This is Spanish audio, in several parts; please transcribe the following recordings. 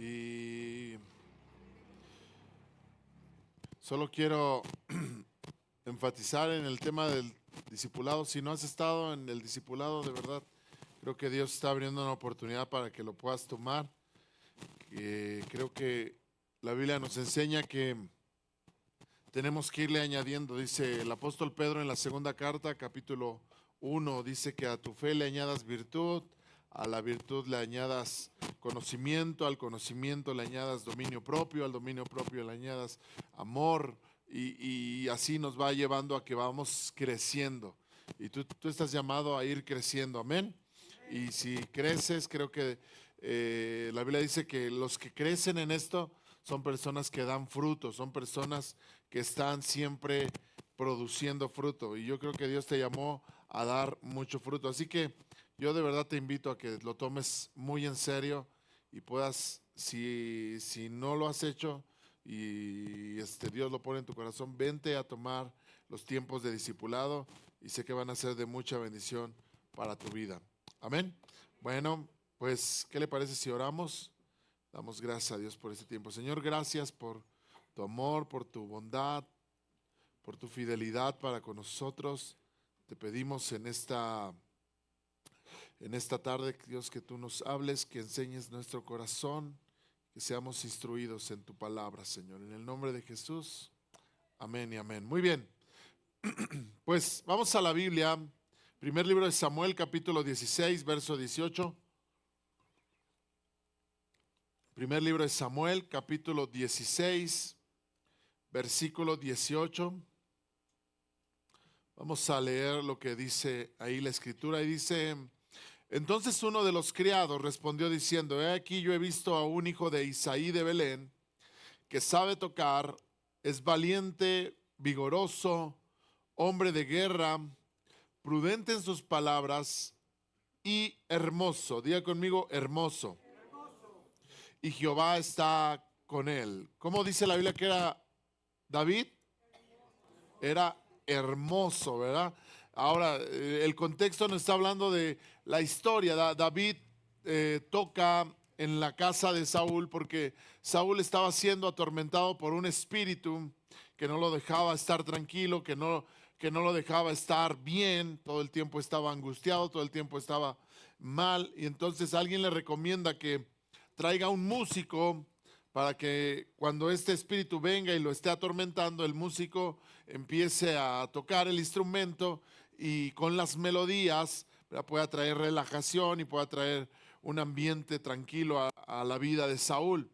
Y solo quiero enfatizar en el tema del discipulado. Si no has estado en el discipulado, de verdad, creo que Dios está abriendo una oportunidad para que lo puedas tomar. Creo que la Biblia nos enseña que tenemos que irle añadiendo. Dice el apóstol Pedro en la segunda carta, capítulo 1, dice que a tu fe le añadas virtud, a la virtud le añadas conocimiento, al conocimiento le añadas dominio propio, al dominio propio le añadas amor, y así nos va llevando a que vamos creciendo. Y tú estás llamado a ir creciendo, amén. Y si creces, creo que la Biblia dice que los que crecen en esto son personas que dan fruto, son personas que están siempre produciendo fruto. Y yo creo que Dios te llamó a dar mucho fruto. Así que yo de verdad te invito a que lo tomes muy en serio y puedas, si no lo has hecho y Dios lo pone en tu corazón, vente a tomar los tiempos de discipulado y sé que van a ser de mucha bendición para tu vida. Amén. Bueno, pues, ¿qué le parece si oramos? Damos gracias a Dios por este tiempo. Señor, gracias por tu amor, por tu bondad, por tu fidelidad para con nosotros. Te pedimos en esta tarde, Dios, que tú nos hables, que enseñes nuestro corazón, que seamos instruidos en tu palabra, Señor. En el nombre de Jesús, amén y amén. Muy bien, pues vamos a la Biblia. Primer libro de Samuel, capítulo 16, verso 18. Primer libro de Samuel, capítulo 16, versículo 18. Vamos a leer lo que dice ahí la escritura. Y dice: entonces uno de los criados respondió diciendo: he aquí, yo he visto a un hijo de Isaí de Belén, que sabe tocar, es valiente, vigoroso, hombre de guerra, prudente en sus palabras y hermoso. Diga conmigo, hermoso. Y Jehová está con él. ¿Cómo dice la Biblia que era David? Era hermoso, ¿verdad? Ahora, el contexto nos está hablando de la historia. David toca en la casa de Saúl porque Saúl estaba siendo atormentado por un espíritu que no lo dejaba estar tranquilo, que no lo dejaba estar bien. Todo el tiempo estaba angustiado, todo el tiempo estaba mal. Y entonces alguien le recomienda que traiga un músico para que cuando este espíritu venga y lo esté atormentando, el músico empiece a tocar el instrumento y con las melodías pueda traer relajación y pueda traer un ambiente tranquilo a la vida de Saúl.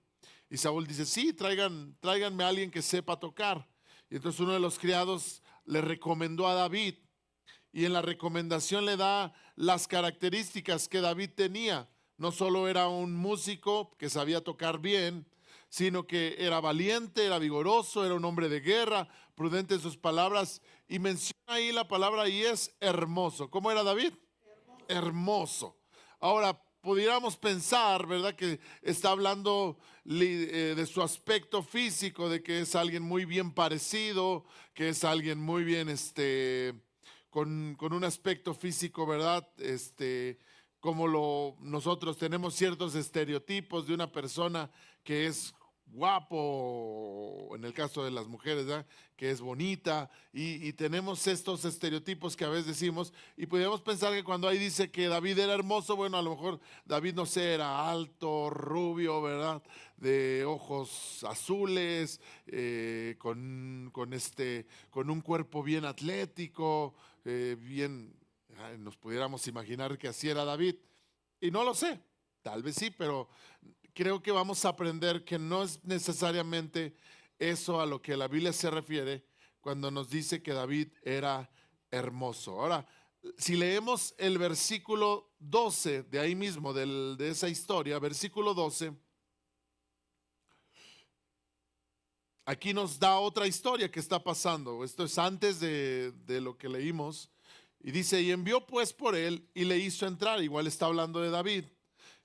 Y Saúl dice: sí, tráiganme a alguien que sepa tocar. Y entonces uno de los criados le recomendó a David, y en la recomendación le da las características que David tenía. No solo era un músico que sabía tocar bien, sino que era valiente, era vigoroso, era un hombre de guerra, prudente en sus palabras, y menciona ahí la palabra y es hermoso. ¿Cómo era David? Hermoso. Ahora, pudiéramos pensar, ¿verdad?, que está hablando de su aspecto físico, de que es alguien muy bien parecido, que es alguien muy bien, con un aspecto físico, ¿verdad? Como nosotros tenemos ciertos estereotipos de una persona que es guapo, en el caso de las mujeres, ¿verdad?, que es bonita, y tenemos estos estereotipos que a veces decimos, y podríamos pensar que cuando ahí dice que David era hermoso, bueno, a lo mejor David, no sé, era alto, rubio, ¿verdad?, de ojos azules, con un cuerpo bien atlético, nos pudiéramos imaginar que así era David, y no lo sé, tal vez sí, pero creo que vamos a aprender que no es necesariamente eso a lo que la Biblia se refiere cuando nos dice que David era hermoso. Ahora, si leemos el versículo 12 de ahí mismo, de esa historia, versículo 12, aquí nos da otra historia que está pasando. Esto es antes de lo que leímos. Y dice: y envió pues por él y le hizo entrar. Igual está hablando de David.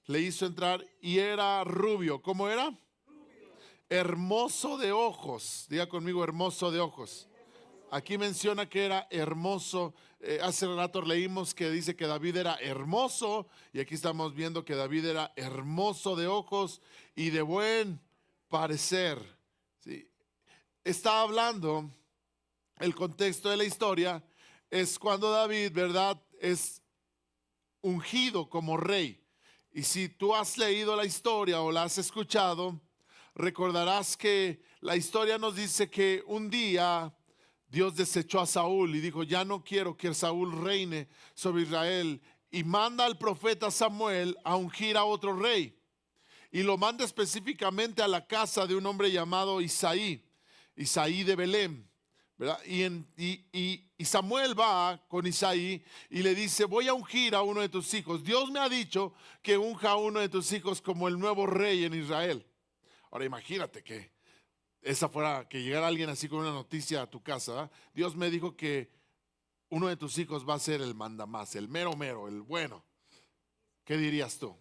Le hizo entrar y era rubio. ¿Cómo era? Rubio. Hermoso de ojos. Diga conmigo, hermoso de ojos. Aquí menciona que era hermoso. Hace rato leímos que dice que David era hermoso, y aquí estamos viendo que David era hermoso de ojos y de buen parecer. ¿Sí? Está hablando, el contexto de la historia es cuando David, ¿verdad?, es ungido como rey. Y si tú has leído la historia o la has escuchado, recordarás que la historia nos dice que un día Dios desechó a Saúl y dijo: ya no quiero que Saúl reine sobre Israel, y manda al profeta Samuel a ungir a otro rey, y lo manda específicamente a la casa de un hombre llamado Isaí de Belén, ¿verdad? Y Samuel va con Isaí y le dice: voy a ungir a uno de tus hijos. Dios me ha dicho que unja a uno de tus hijos como el nuevo rey en Israel. Ahora imagínate que que llegara alguien así con una noticia a tu casa, ¿verdad? Dios me dijo que uno de tus hijos va a ser el mandamás, el mero mero, el bueno. ¿Qué dirías tú?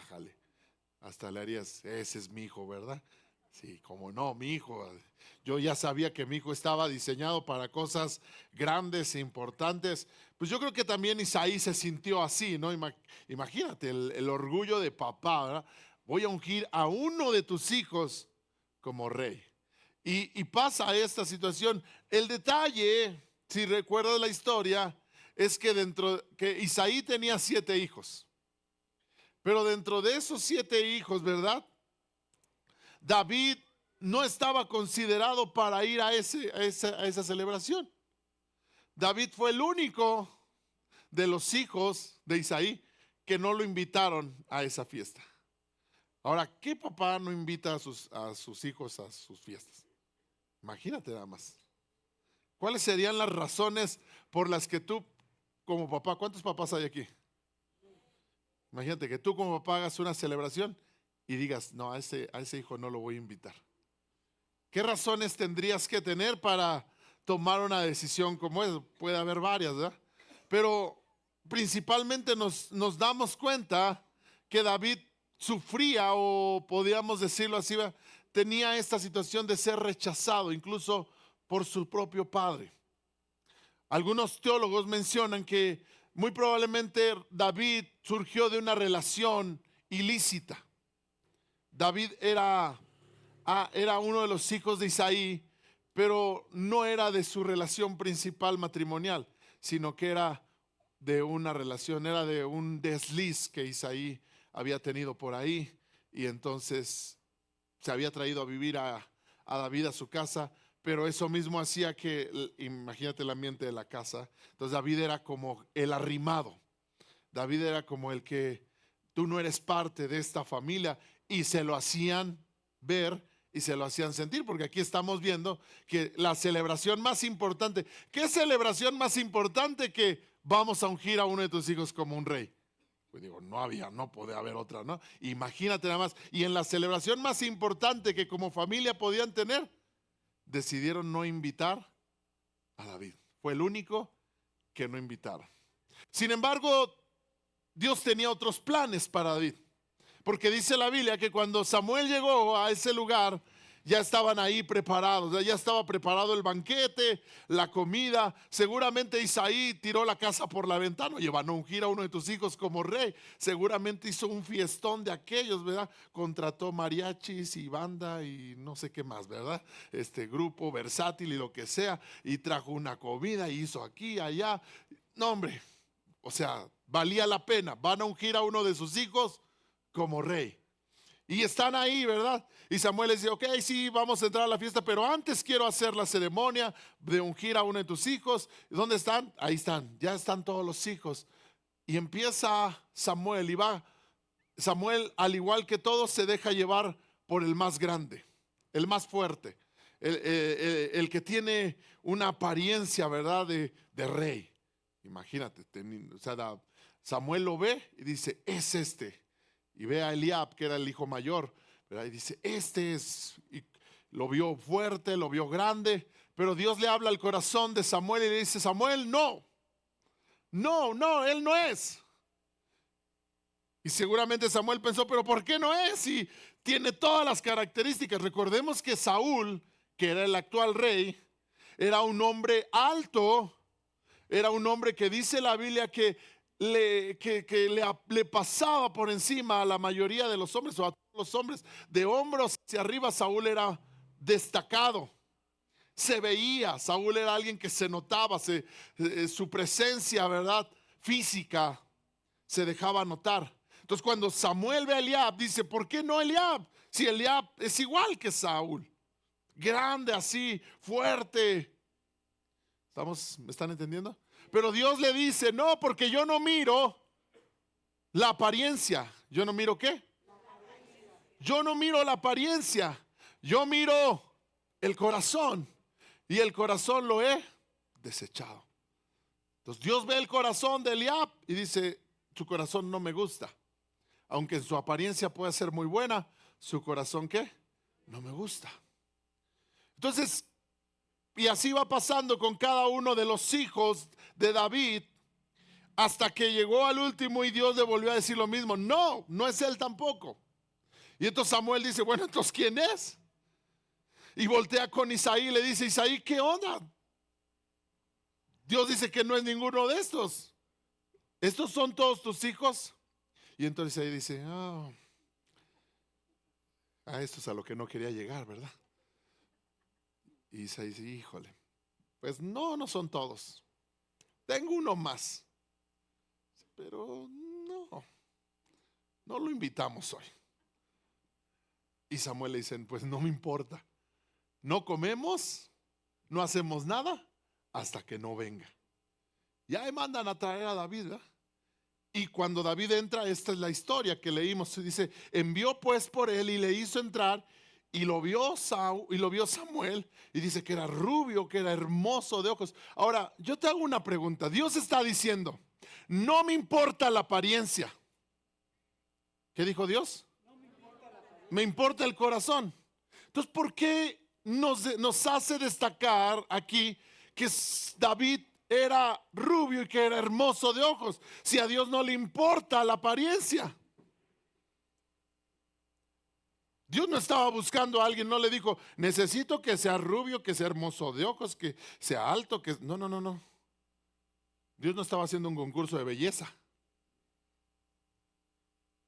Jale, hasta le harías: ese es mi hijo, ¿verdad? Sí, como no, mi hijo. Yo ya sabía que mi hijo estaba diseñado para cosas grandes e importantes. Pues yo creo que también Isaí se sintió así, ¿no? Imagínate el orgullo de papá, ¿verdad? Voy a ungir a uno de tus hijos como rey. Y pasa esta situación. El detalle, si recuerdas la historia, es que Isaí tenía 7 hijos. Pero dentro de esos 7 hijos, ¿verdad?, David no estaba considerado para ir a esa celebración. David fue el único de los hijos de Isaí que no lo invitaron a esa fiesta. Ahora, ¿qué papá no invita a sus hijos a sus fiestas? Imagínate nada más. ¿Cuáles serían las razones por las que tú, como papá, cuántos papás hay aquí? Imagínate que tú como papá hagas una celebración y digas: no, a ese hijo no lo voy a invitar. ¿Qué razones tendrías que tener para tomar una decisión como esa? Puede haber varias, ¿verdad? Pero principalmente nos damos cuenta que David sufría, o podríamos decirlo así, ¿verdad?, tenía esta situación de ser rechazado incluso por su propio padre. Algunos teólogos mencionan que muy probablemente David surgió de una relación ilícita. David era uno de los hijos de Isaí, pero no era de su relación principal matrimonial, sino que era de una relación, era de un desliz que Isaí había tenido por ahí, y entonces se había traído a vivir a David a su casa. Pero eso mismo hacía que, imagínate el ambiente de la casa. Entonces David era como el arrimado. David era como el que: tú no eres parte de esta familia. Y se lo hacían ver y se lo hacían sentir, porque aquí estamos viendo que la celebración más importante, ¿qué celebración más importante que vamos a ungir a uno de tus hijos como un rey? Pues digo, no podía haber otra, ¿no? Imagínate nada más. Y en la celebración más importante que como familia podían tener, decidieron no invitar a David. Fue el único que no invitaron. Sin embargo, Dios tenía otros planes para David, porque dice la Biblia que cuando Samuel llegó a ese lugar, ya estaban ahí preparados, ya estaba preparado el banquete, la comida. Seguramente Isaí tiró la casa por la ventana: oye, van a ungir a uno de tus hijos como rey. Seguramente hizo un fiestón de aquellos, ¿verdad? Contrató mariachis y banda y no sé qué más, ¿verdad? Grupo versátil y lo que sea, y trajo una comida y hizo aquí, allá. No, hombre, o sea, valía la pena. Van a ungir a uno de sus hijos como rey. Y están ahí, ¿verdad? Y Samuel les dice: ok, sí, vamos a entrar a la fiesta, pero antes quiero hacer la ceremonia de ungir a uno de tus hijos. ¿Dónde están? Ahí están, ya están todos los hijos. Y empieza Samuel, y va Samuel, al igual que todos, se deja llevar por el más grande, el más fuerte, el que tiene una apariencia, ¿verdad?, de rey. Imagínate, o sea, Samuel lo ve y dice: es este. Y ve a Eliab, que era el hijo mayor, ¿verdad?, y dice: este es. Y lo vio fuerte, lo vio grande. Pero Dios le habla al corazón de Samuel y le dice: Samuel, no, él no es. Y seguramente Samuel pensó: pero ¿por qué no es? Y tiene todas las características. Recordemos que Saúl, que era el actual rey, era un hombre alto, era un hombre que dice la Biblia que le pasaba por encima a la mayoría de los hombres, o a todos los hombres. De hombros hacia arriba Saúl era destacado. Se veía, Saúl era alguien que se notaba, su presencia, ¿verdad? Física se dejaba notar. Entonces cuando Samuel ve a Eliab, dice, ¿por qué no Eliab? Si Eliab es igual que Saúl, grande así, fuerte. ¿Me están entendiendo? Pero Dios le dice, no, porque yo no miro la apariencia. ¿Yo no miro qué? Yo no miro la apariencia. Yo miro el corazón. Y el corazón lo he desechado. Entonces Dios ve el corazón de Eliab y dice, su corazón no me gusta. Aunque en su apariencia pueda ser muy buena, su corazón ¿qué? No me gusta. Entonces, y así va pasando con cada uno de los hijos de David, hasta que llegó al último y Dios le volvió a decir lo mismo. No, no es él tampoco. Y entonces Samuel dice, bueno, entonces ¿quién es? Y voltea con Isaí y le dice, Isaí, ¿qué onda? Dios dice que no es ninguno de estos. ¿Estos son todos tus hijos? Y entonces Isaí dice, esto es a lo que no quería llegar, ¿verdad? Y Isaí dice, híjole, pues no son todos. Tengo uno más. Pero no lo invitamos hoy. Y Samuel le dice, pues no me importa. No comemos, no hacemos nada hasta que no venga. Ya me mandan a traer a David, ¿verdad? Y cuando David entra, esta es la historia que leímos. Dice, envió pues por él y le hizo entrar y lo vio Samuel y dice que era rubio, que era hermoso de ojos. Ahora, yo te hago una pregunta. Dios está diciendo, no me importa la apariencia. ¿Qué dijo Dios? Me importa el corazón. Entonces, ¿por qué nos hace destacar aquí que David era rubio y que era hermoso de ojos, si a Dios no le importa la apariencia? Dios no estaba buscando a alguien, no le dijo, necesito que sea rubio, que sea hermoso de ojos, que sea alto, que no. Dios no estaba haciendo un concurso de belleza.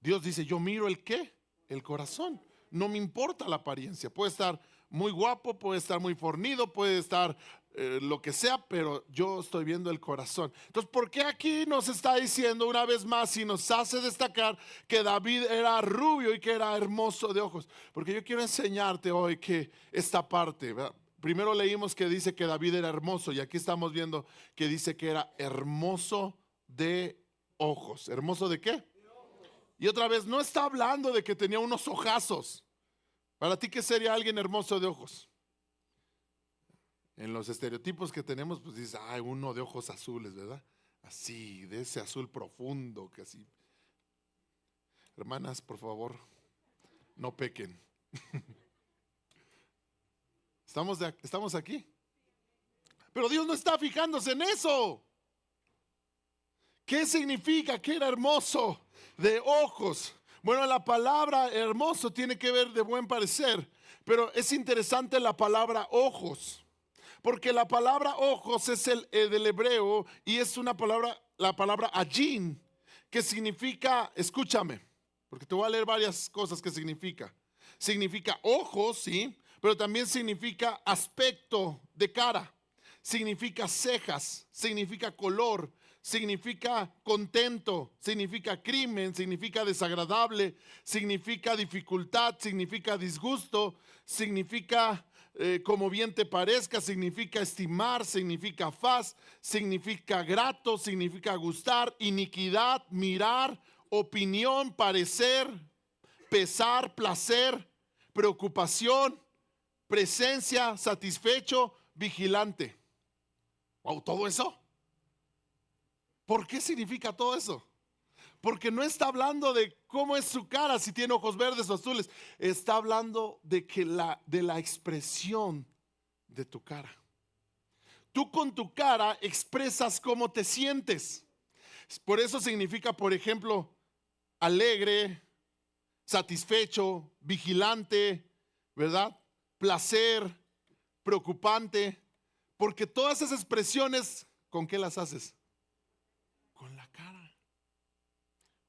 Dios dice, yo miro el qué, el corazón. No me importa la apariencia. Puede estar muy guapo, puede estar muy fornido, puede estar lo que sea, pero yo estoy viendo el corazón. Entonces, ¿por qué aquí nos está diciendo una vez más y nos hace destacar que David era rubio y que era hermoso de ojos? Porque yo quiero enseñarte hoy que esta parte, ¿verdad? Primero leímos que dice que David era hermoso y aquí estamos viendo que dice que era hermoso de ojos. ¿Hermoso de qué? Y otra vez, no está hablando de que tenía unos ojazos. ¿Para ti qué sería alguien hermoso de ojos? En los estereotipos que tenemos, pues dices, uno de ojos azules, ¿verdad? Así, de ese azul profundo, que así. Hermanas, por favor, no pequen. ¿Estamos aquí? Pero Dios no está fijándose en eso. ¿Qué significa que era hermoso de ojos? Bueno, la palabra hermoso tiene que ver de buen parecer, pero es interesante la palabra ojos, porque la palabra ojos es del hebreo y es la palabra ajin, que significa, escúchame, porque te voy a leer varias cosas que significa. Significa ojos, sí, pero también significa aspecto de cara, significa cejas, significa color, significa contento, significa crimen, significa desagradable, significa dificultad, significa disgusto, significa como bien te parezca, significa estimar, significa faz, significa grato, significa gustar, iniquidad, mirar, opinión, parecer, pesar, placer, preocupación, presencia, satisfecho, vigilante. Wow, todo eso. ¿Por qué significa todo eso? Porque no está hablando de cómo es su cara, si tiene ojos verdes o azules. Está hablando de la expresión de tu cara. Tú con tu cara expresas cómo te sientes. Por eso significa, por ejemplo, alegre, satisfecho, vigilante, ¿verdad? Placer, preocupante. Porque todas esas expresiones, ¿con qué las haces? Con la cara.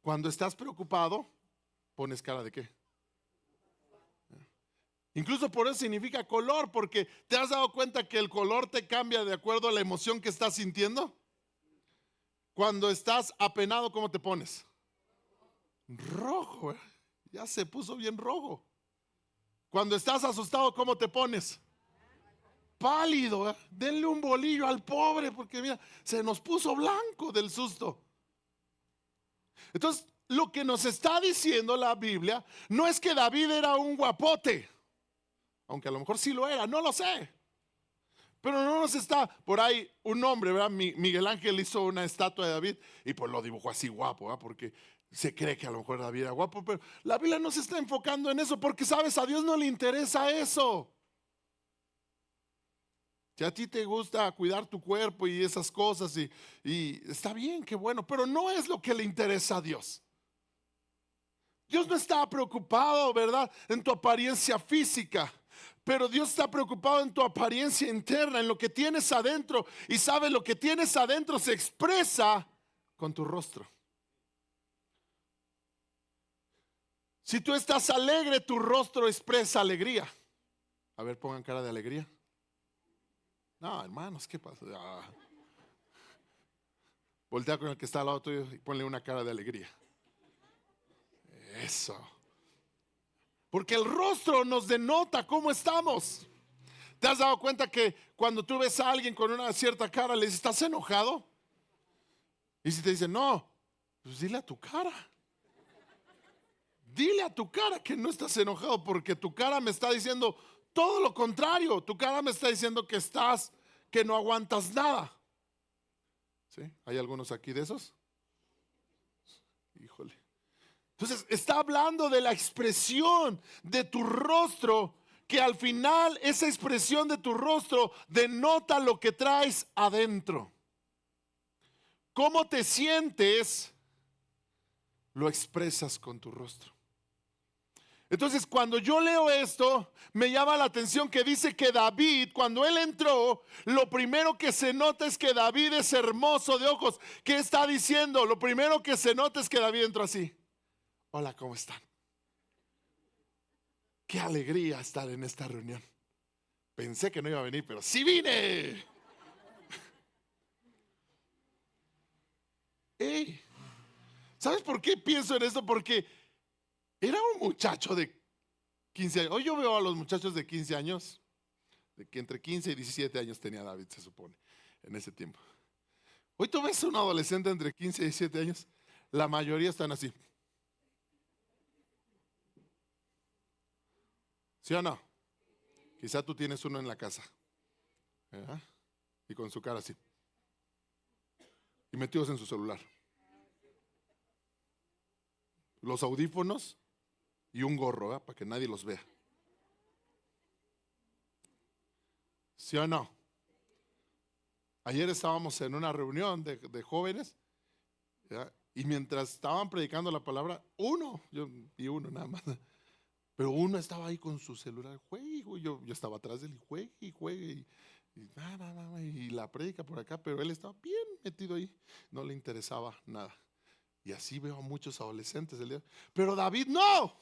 Cuando estás preocupado, pones cara de qué. Incluso por eso significa color, porque ¿te has dado cuenta que el color te cambia de acuerdo a la emoción que estás sintiendo? Cuando estás apenado, ¿cómo te pones? Rojo, ¿eh? Ya se puso bien rojo. Cuando estás asustado, ¿cómo te pones? Pálido, ¿eh? Denle un bolillo al pobre, porque mira, se nos puso blanco del susto. Entonces, lo que nos está diciendo la Biblia no es que David era un guapote, aunque a lo mejor sí lo era, no lo sé. Pero no nos está por ahí un hombre, ¿verdad? Miguel Ángel hizo una estatua de David y pues lo dibujó así guapo, ¿verdad? Porque se cree que a lo mejor David era guapo, pero la Biblia no se está enfocando en eso porque, sabes, a Dios no le interesa eso. Si a ti te gusta cuidar tu cuerpo y esas cosas y está bien, qué bueno, pero no es lo que le interesa a Dios. Dios no está preocupado, ¿verdad?, en tu apariencia física. Pero Dios está preocupado en tu apariencia interna, en lo que tienes adentro. Y sabes, lo que tienes adentro se expresa con tu rostro. Si tú estás alegre, tu rostro expresa alegría. A ver, pongan cara de alegría. No, hermanos, ¿qué pasa? Voltea con el que está al lado tuyo y ponle una cara de alegría. Eso. Porque el rostro nos denota cómo estamos. ¿Te has dado cuenta que cuando tú ves a alguien con una cierta cara, le dices, ¿estás enojado? Y si te dicen, no, pues dile a tu cara. Dile a tu cara que no estás enojado, porque tu cara me está diciendo todo lo contrario. Tu cara me está diciendo que no aguantas nada. ¿Sí? ¿Hay algunos aquí de esos? Híjole. Entonces está hablando de la expresión de tu rostro, que al final esa expresión de tu rostro denota lo que traes adentro. ¿Cómo te sientes? Lo expresas con tu rostro. Entonces, cuando yo leo esto, me llama la atención que dice que David, cuando él entró, lo primero que se nota es que David es hermoso de ojos. ¿Qué está diciendo? Lo primero que se nota es que David entró así. Hola, ¿cómo están? Qué alegría estar en esta reunión. Pensé que no iba a venir, pero sí vine. Hey, ¿sabes por qué pienso en esto? Porque era un muchacho de 15 años. Hoy yo veo a los muchachos de 15 años, de que entre 15 y 17 años tenía David, se supone, en ese tiempo. Hoy tú ves a un adolescente entre 15 y 17 años, la mayoría están así. ¿Sí o no? Quizá tú tienes uno en la casa, ¿verdad? Y con su cara así. Y metidos en su celular. Los audífonos y un gorro, ¿verdad? Para que nadie los vea. ¿Sí o no? Ayer estábamos en una reunión de jóvenes, ¿verdad? Y mientras estaban predicando la palabra, yo vi uno nada más, pero uno estaba ahí con su celular, juegue, yo estaba atrás de él y juegue, y la predica por acá, pero él estaba bien metido ahí, no le interesaba nada. Y así veo a muchos adolescentes el día. Pero David no.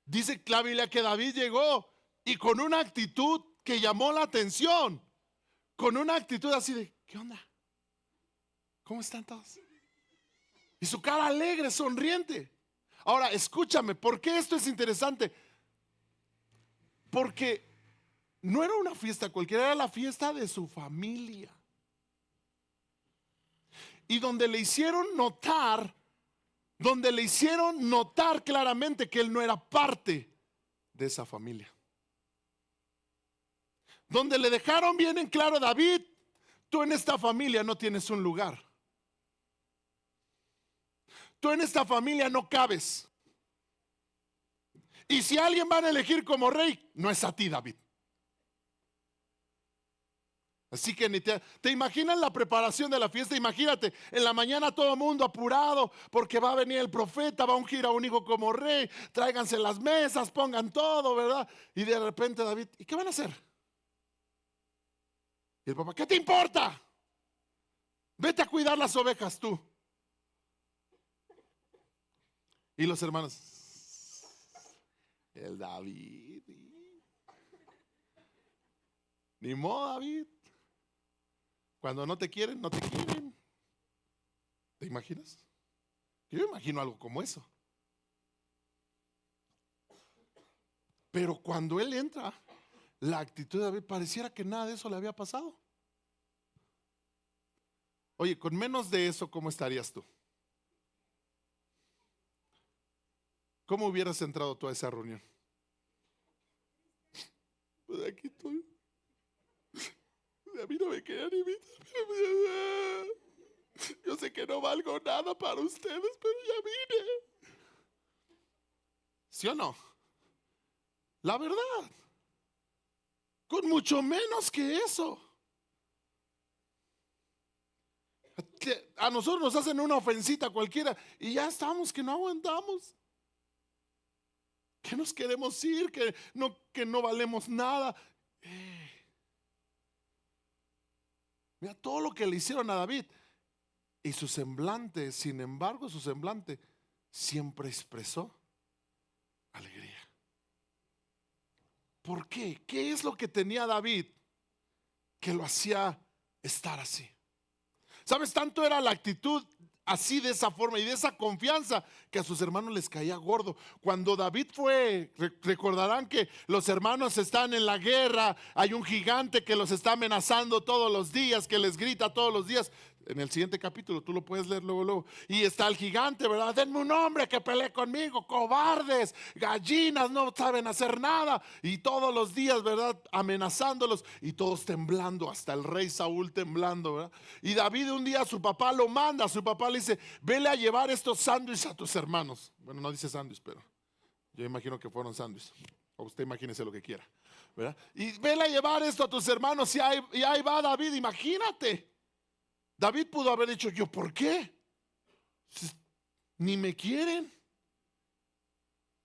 Dice la Biblia que David llegó y con una actitud que llamó la atención, con una actitud así de, ¿qué onda? ¿Cómo están todos? Y su cara alegre, sonriente. Ahora, escúchame, ¿por qué esto es interesante? Porque no era una fiesta cualquiera, era la fiesta de su familia. Y donde le hicieron notar claramente que él no era parte de esa familia. Donde le dejaron bien en claro, David, tú en esta familia no tienes un lugar. Tú en esta familia no cabes. Y si alguien van a elegir como rey, no es a ti, David. Así que te imaginas la preparación de la fiesta. Imagínate, en la mañana todo el mundo apurado porque va a venir el profeta, va a ungir a un hijo como rey, tráiganse las mesas, pongan todo, ¿verdad? Y de repente David, ¿y qué van a hacer? Y el papá, ¿qué te importa? Vete a cuidar las ovejas tú. Y los hermanos, el David. Ni modo, David. Cuando no te quieren, no te quieren. ¿Te imaginas? Yo imagino algo como eso. Pero cuando él entra, la actitud de David pareciera que nada de eso le había pasado. Oye, con menos de eso, ¿cómo estarías tú? ¿Cómo hubieras entrado tú a esa reunión? Pues aquí estoy. A mí no me querían invitar. Yo sé que no valgo nada para ustedes, pero ya vine. ¿Sí o no? La verdad. Con mucho menos que eso. A nosotros nos hacen una ofensita cualquiera y ya estamos que no aguantamos. Que nos queremos ir, que no valemos nada. Mira todo lo que le hicieron a David. Y su semblante, sin embargo, su semblante siempre expresó alegría. ¿Por qué? ¿Qué es lo que tenía David que lo hacía estar así? ¿Sabes? Tanto era la actitud así, de esa forma y de esa confianza, que a sus hermanos les caía gordo. Cuando David fue, recordarán que los hermanos están en la guerra, hay un gigante que los está amenazando todos los días, que les grita todos los días. En el siguiente capítulo, tú lo puedes leer luego. Y está el gigante, ¿verdad? Denme un hombre que pelee conmigo. Cobardes, gallinas, no saben hacer nada. Y todos los días, ¿verdad? Amenazándolos y todos temblando, hasta el rey Saúl temblando, ¿verdad? Y David un día su papá lo manda, su papá le dice, vele a llevar estos sándwiches a tus hermanos. Bueno, no dice sándwich, pero yo imagino que fueron sándwiches. O usted imagínese lo que quiera, ¿verdad? Y vele a llevar esto a tus hermanos y ahí va David, imagínate. David pudo haber dicho, ¿yo por qué? Ni me quieren,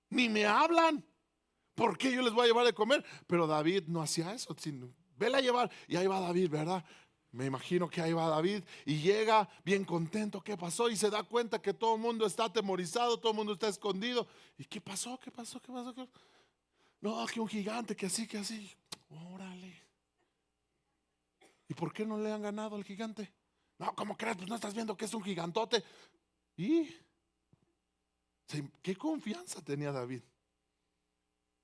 ni me hablan. ¿Por qué yo les voy a llevar de comer? Pero David no hacía eso, sino, vele a llevar. Y ahí va David, ¿verdad? Me imagino que ahí va David y llega bien contento. ¿Qué pasó? Y se da cuenta que todo el mundo está atemorizado, todo el mundo está escondido. ¿Y qué pasó? ¿Qué pasó? ¿Qué pasó? No, que un gigante, que así, que así. Órale. ¿Y por qué no le han ganado al gigante? No, ¿cómo crees? Pues no estás viendo que es un gigantote. ¿Y qué confianza tenía David?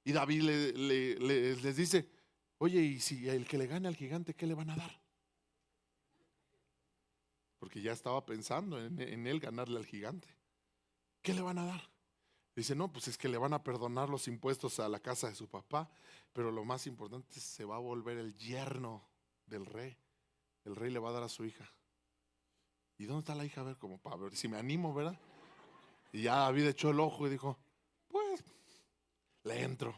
Y David les dice, oye, y si el que le gane al gigante, ¿qué le van a dar? Porque ya estaba pensando en él ganarle al gigante. ¿Qué le van a dar? Dice, no, pues es que le van a perdonar los impuestos a la casa de su papá, pero lo más importante es se va a volver el yerno del rey. El rey le va a dar a su hija. ¿Y dónde está la hija? A ver, como para ver si me animo, ¿verdad? Y ya David echó el ojo y dijo, pues, le entro.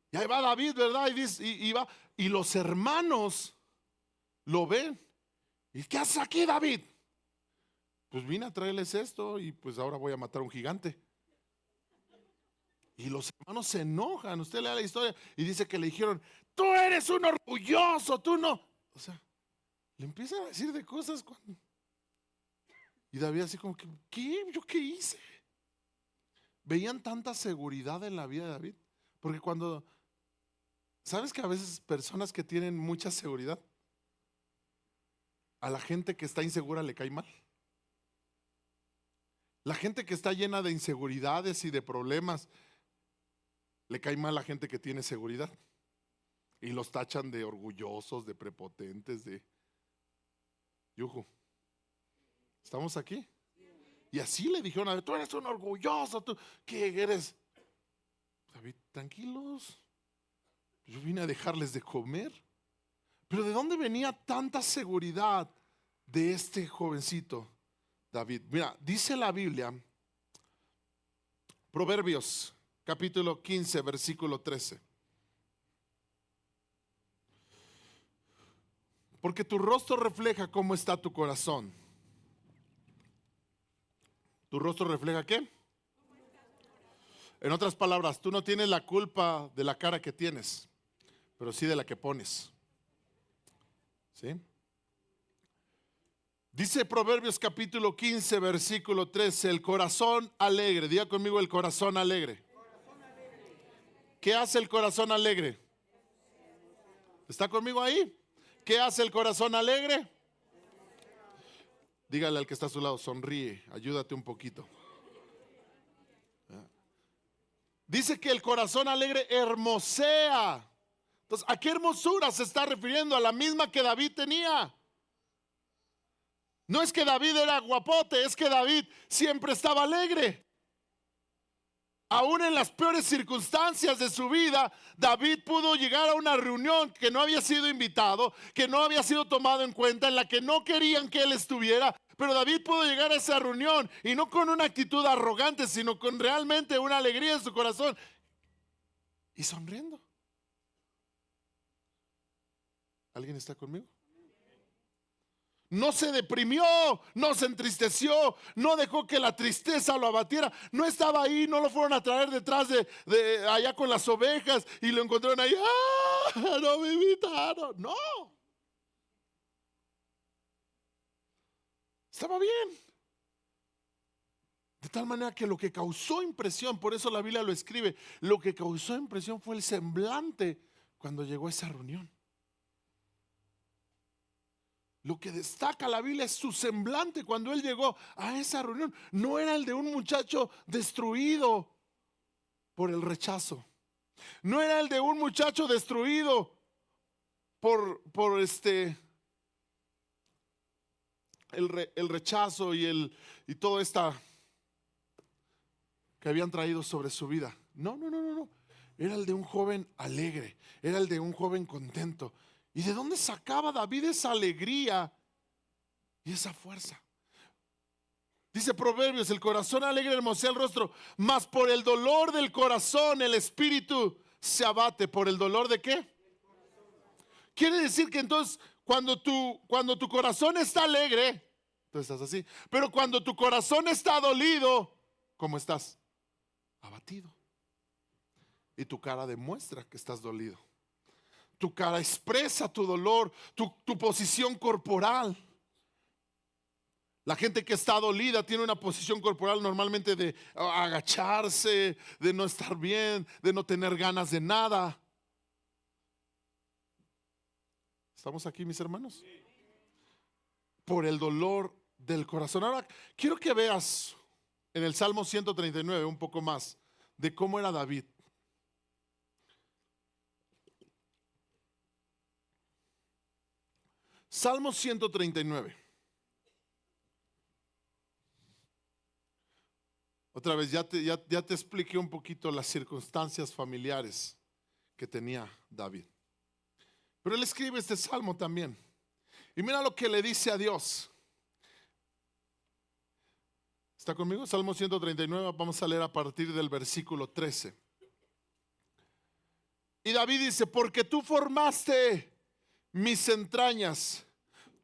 Y ahí va David, ¿verdad? Y va. Y los hermanos lo ven. ¿Y qué haces aquí, David? Pues vine a traerles esto y pues ahora voy a matar a un gigante. Y los hermanos se enojan. Usted lea la historia y dice que le dijeron, tú eres un orgulloso, tú no. O sea, le empiezan a decir de cosas cuando... Y David así como que, ¿qué? ¿Yo qué hice? Veían tanta seguridad en la vida de David. Porque cuando, ¿sabes que a veces personas que tienen mucha seguridad, a la gente que está insegura le cae mal? La gente que está llena de inseguridades y de problemas, le cae mal a la gente que tiene seguridad. Y los tachan de orgullosos, de prepotentes, de yuju. ¿Estamos aquí? Y así le dijeron a David, tú eres un orgulloso, tú, ¿qué eres? David, tranquilos, yo vine a dejarles de comer. Pero ¿de dónde venía tanta seguridad de este jovencito David? Mira, dice la Biblia, Proverbios capítulo 15, versículo 13. Porque tu rostro refleja cómo está tu corazón. ¿Tu rostro refleja qué? En otras palabras, tú no tienes la culpa de la cara que tienes, pero sí de la que pones. ¿Sí? Dice Proverbios capítulo 15, versículo 13, el corazón alegre. Diga conmigo, el corazón alegre. ¿Qué hace el corazón alegre? ¿Está conmigo ahí? ¿Qué hace el corazón alegre? Dígale al que está a su lado, sonríe, ayúdate un poquito. Dice que el corazón alegre hermosea. Entonces, ¿a qué hermosura se está refiriendo? A la misma que David tenía. No es que David era guapote, es que David siempre estaba alegre. Aún en las peores circunstancias de su vida, David pudo llegar a una reunión que no había sido invitado, que no había sido tomado en cuenta, en la que no querían que él estuviera. Pero David pudo llegar a esa reunión y no con una actitud arrogante, sino con realmente una alegría en su corazón y sonriendo. ¿Alguien está conmigo? No se deprimió, no se entristeció, no dejó que la tristeza lo abatiera. No estaba ahí, no lo fueron a traer detrás de allá con las ovejas y lo encontraron ahí. ¡Ah! No me invitaron. No. Estaba bien. De tal manera que lo que causó impresión, por eso la Biblia lo escribe, lo que causó impresión fue el semblante cuando llegó a esa reunión. Lo que destaca la Biblia es su semblante cuando él llegó a esa reunión. No era el de un muchacho destruido por el rechazo. No era el de un muchacho destruido por el rechazo y todo esta que habían traído sobre su vida. No. Era el de un joven alegre, era el de un joven contento. ¿Y de dónde sacaba David esa alegría y esa fuerza? Dice Proverbios, el corazón alegre hermosea el rostro, mas por el dolor del corazón el espíritu se abate. ¿Por el dolor de qué? Quiere decir que entonces cuando tu corazón está alegre, tú estás así. Pero cuando tu corazón está dolido, ¿cómo estás? Abatido. Y tu cara demuestra que estás dolido. Tu cara expresa tu dolor, tu posición corporal. La gente que está dolida tiene una posición corporal normalmente de agacharse, de no estar bien, de no tener ganas de nada. ¿Estamos aquí, mis hermanos? Por el dolor del corazón. Ahora, quiero que veas en el Salmo 139 un poco más de cómo era David. Salmo 139. Otra vez, ya te expliqué un poquito las circunstancias familiares que tenía David. Pero él escribe este salmo también. Y mira lo que le dice a Dios. ¿Está conmigo? Salmo 139, vamos a leer a partir del versículo 13. Y David dice, porque tú formaste mis entrañas,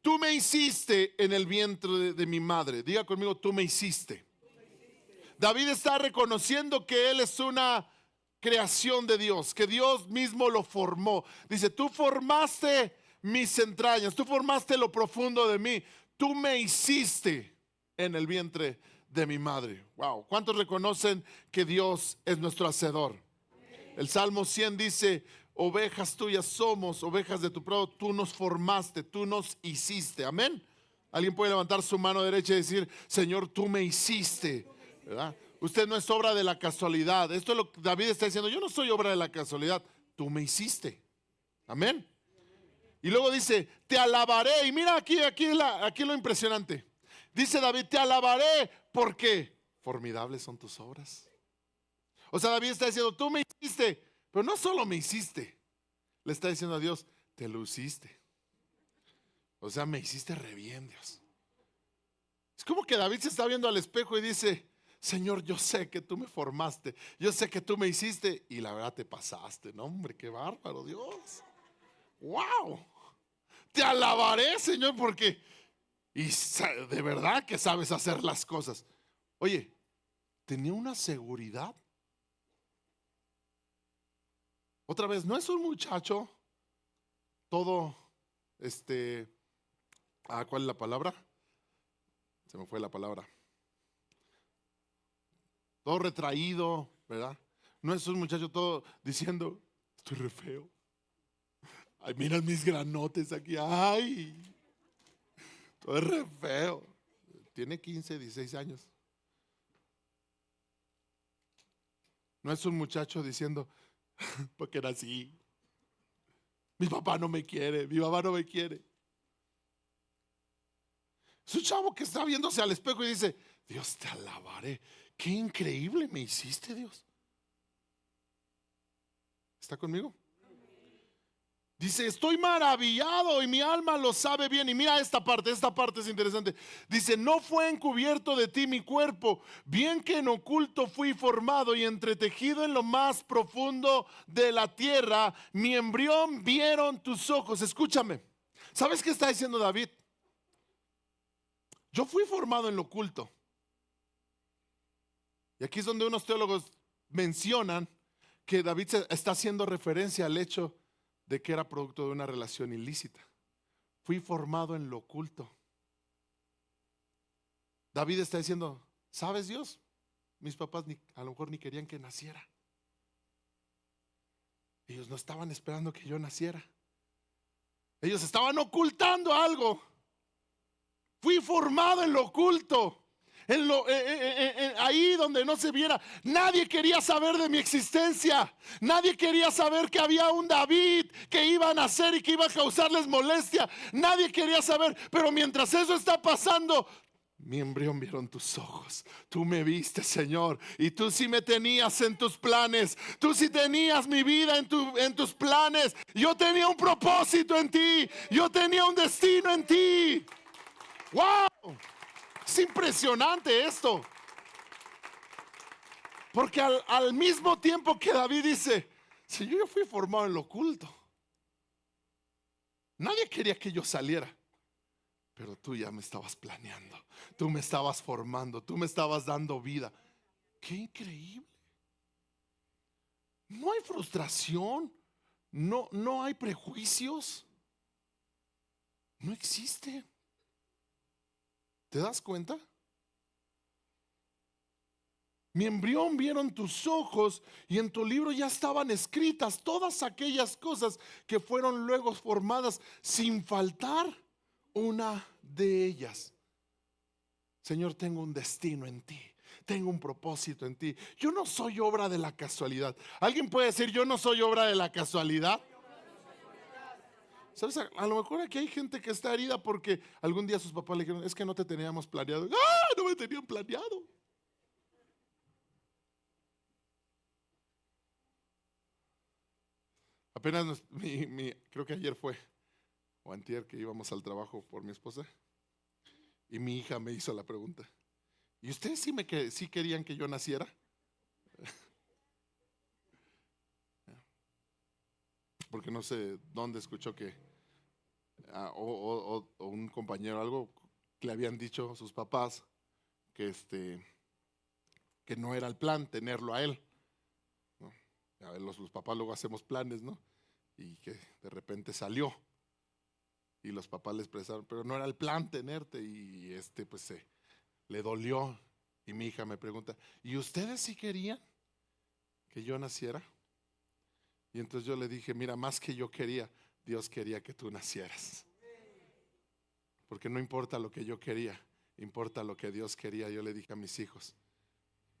tú me hiciste en el vientre de mi madre. Diga conmigo, tú me hiciste. David está reconociendo que él es una creación de Dios, que Dios mismo lo formó. Dice, tú formaste mis entrañas, tú formaste lo profundo de mí, tú me hiciste en el vientre de mi madre. Wow, ¿cuántos reconocen que Dios es nuestro hacedor? El Salmo 100 dice, ovejas tuyas somos, ovejas de tu prado, tú nos formaste, tú nos hiciste. Amén. Alguien puede levantar su mano derecha y decir, Señor, tú me hiciste. ¿Verdad? Usted no es obra de la casualidad. Esto es lo que David está diciendo. Yo no soy obra de la casualidad. Tú me hiciste. Amén. Y luego dice, te alabaré. Y mira aquí lo impresionante. Dice David, te alabaré porque formidables son tus obras. O sea, David está diciendo, tú me hiciste. Pero no solo me hiciste. Le está diciendo a Dios, te lo hiciste. O sea, me hiciste re bien, Dios. Es como que David se está viendo al espejo y dice, Señor, yo sé que tú me formaste, yo sé que tú me hiciste y la verdad te pasaste. No, hombre, qué bárbaro, Dios. Wow. Te alabaré, Señor, porque de verdad que sabes hacer las cosas. Oye, tenía una seguridad. Otra vez, no es un muchacho todo ¿Cuál es la palabra? Se me fue la palabra. Todo retraído, ¿verdad? No es un muchacho todo diciendo, estoy re feo. Ay, mira mis granotes aquí. Ay, todo es re feo. Tiene 15, 16 años. No es un muchacho diciendo, porque era así. Mi papá no me quiere, mi mamá no me quiere. Es un chavo que está viéndose al espejo y dice, Dios te alabaré. Qué increíble me hiciste, Dios. ¿Está conmigo? Dice, estoy maravillado y mi alma lo sabe bien. Y mira esta parte es interesante. Dice, no fue encubierto de ti mi cuerpo, bien que en oculto fui formado y entretejido en lo más profundo de la tierra. Mi embrión vieron tus ojos. Escúchame. ¿Sabes qué está diciendo David? Yo fui formado en lo oculto. Y aquí es donde unos teólogos mencionan que David está haciendo referencia al hecho de que era producto de una relación ilícita. Fui formado en lo oculto. David está diciendo, ¿sabes, Dios? Mis papás a lo mejor ni querían que naciera. Ellos no estaban esperando que yo naciera. Ellos estaban ocultando algo. Fui formado en lo oculto. Ahí donde no se viera. Nadie quería saber de mi existencia. Nadie quería saber que había un David que iba a nacer y que iba a causarles molestia. Nadie quería saber. Pero mientras eso está pasando, mi embrión vieron tus ojos. Tú me viste, Señor. Y tú sí me tenías en tus planes. Tú sí tenías mi vida en tus planes. Yo tenía un propósito en ti. Yo tenía un destino en ti. ¡Wow! Es impresionante esto. Porque al mismo tiempo que David dice, si yo fui formado en lo oculto, nadie quería que yo saliera, pero tú ya me estabas planeando, tú me estabas formando, tú me estabas dando vida. ¡Qué increíble! No hay frustración, no hay prejuicios, no existe. ¿Te das cuenta? Mi embrión vieron tus ojos y en tu libro ya estaban escritas todas aquellas cosas que fueron luego formadas sin faltar una de ellas. Señor, tengo un destino en ti. Tengo un propósito en ti. Yo no soy obra de la casualidad. ¿Alguien puede decir yo no soy obra de la casualidad? ¿Sabes? A lo mejor aquí hay gente que está herida porque algún día sus papás le dijeron, es que no te teníamos planeado. ¡Ah! No me tenían planeado. Apenas creo que ayer fue, o antier, que íbamos al trabajo por mi esposa, y mi hija me hizo la pregunta, ¿y ustedes sí querían que yo naciera? Porque no sé dónde escuchó que, o un compañero algo, le habían dicho sus papás que, que no era el plan tenerlo a él, ¿no? A ver, los papás luego hacemos planes, ¿no? Y que de repente salió. Y los papás le expresaron, pero no era el plan tenerte. Y pues le dolió. Y mi hija me pregunta, ¿y ustedes sí querían que yo naciera? Y entonces yo le dije, mira, más que yo quería, Dios quería que tú nacieras. Porque no importa lo que yo quería, importa lo que Dios quería. Yo le dije a mis hijos,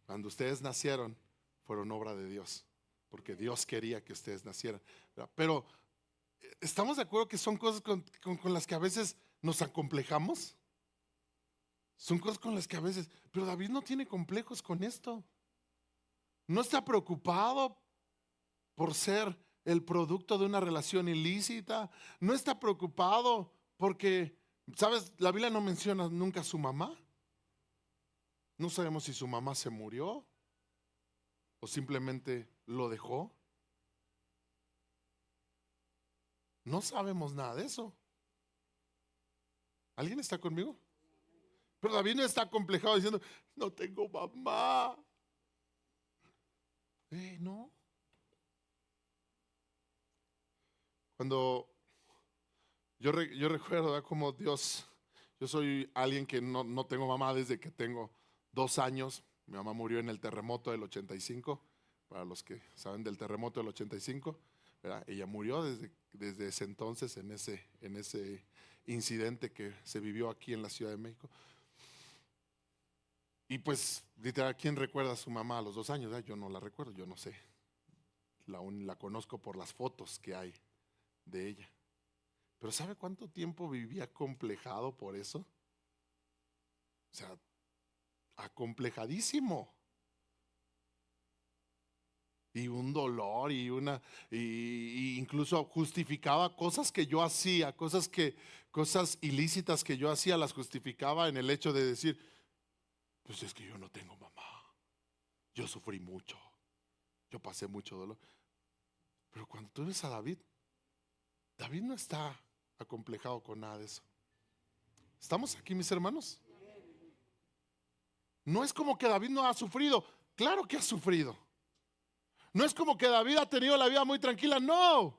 cuando ustedes nacieron, fueron obra de Dios. Porque Dios quería que ustedes nacieran. Pero ¿estamos de acuerdo que son cosas con las que a veces nos acomplejamos? Son cosas con las que a veces, pero David no tiene complejos con esto. No está preocupado por ser el producto de una relación ilícita. No está preocupado porque, ¿sabes? La Biblia no menciona nunca a su mamá. No sabemos si su mamá se murió o simplemente lo dejó. No sabemos nada de eso. ¿Alguien está conmigo? Pero David no está complejado diciendo, no tengo mamá. No. Cuando Yo recuerdo, ¿verdad?, como Dios, yo soy alguien que no tengo mamá desde que tengo 2 años. Mi mamá murió en el terremoto del 85, para los que saben del terremoto del 85, ¿verdad? Ella murió desde ese entonces, en ese incidente que se vivió aquí en la Ciudad de México. Y pues, literal, ¿quién recuerda a su mamá a los 2 años? Yo no la recuerdo, yo no sé. La conozco por las fotos que hay de ella. Pero ¿sabe cuánto tiempo vivía acomplejado por eso? O sea, acomplejadísimo. Y un dolor y incluso justificaba cosas que yo hacía, cosas ilícitas que yo hacía, las justificaba en el hecho de decir, pues es que yo no tengo mamá, yo sufrí mucho, yo pasé mucho dolor. Pero cuando tú ves a David, David no está acomplejado con nada de eso. ¿Estamos aquí, mis hermanos? No es como que David no ha sufrido. Claro que ha sufrido. No es como que David ha tenido la vida muy tranquila. No.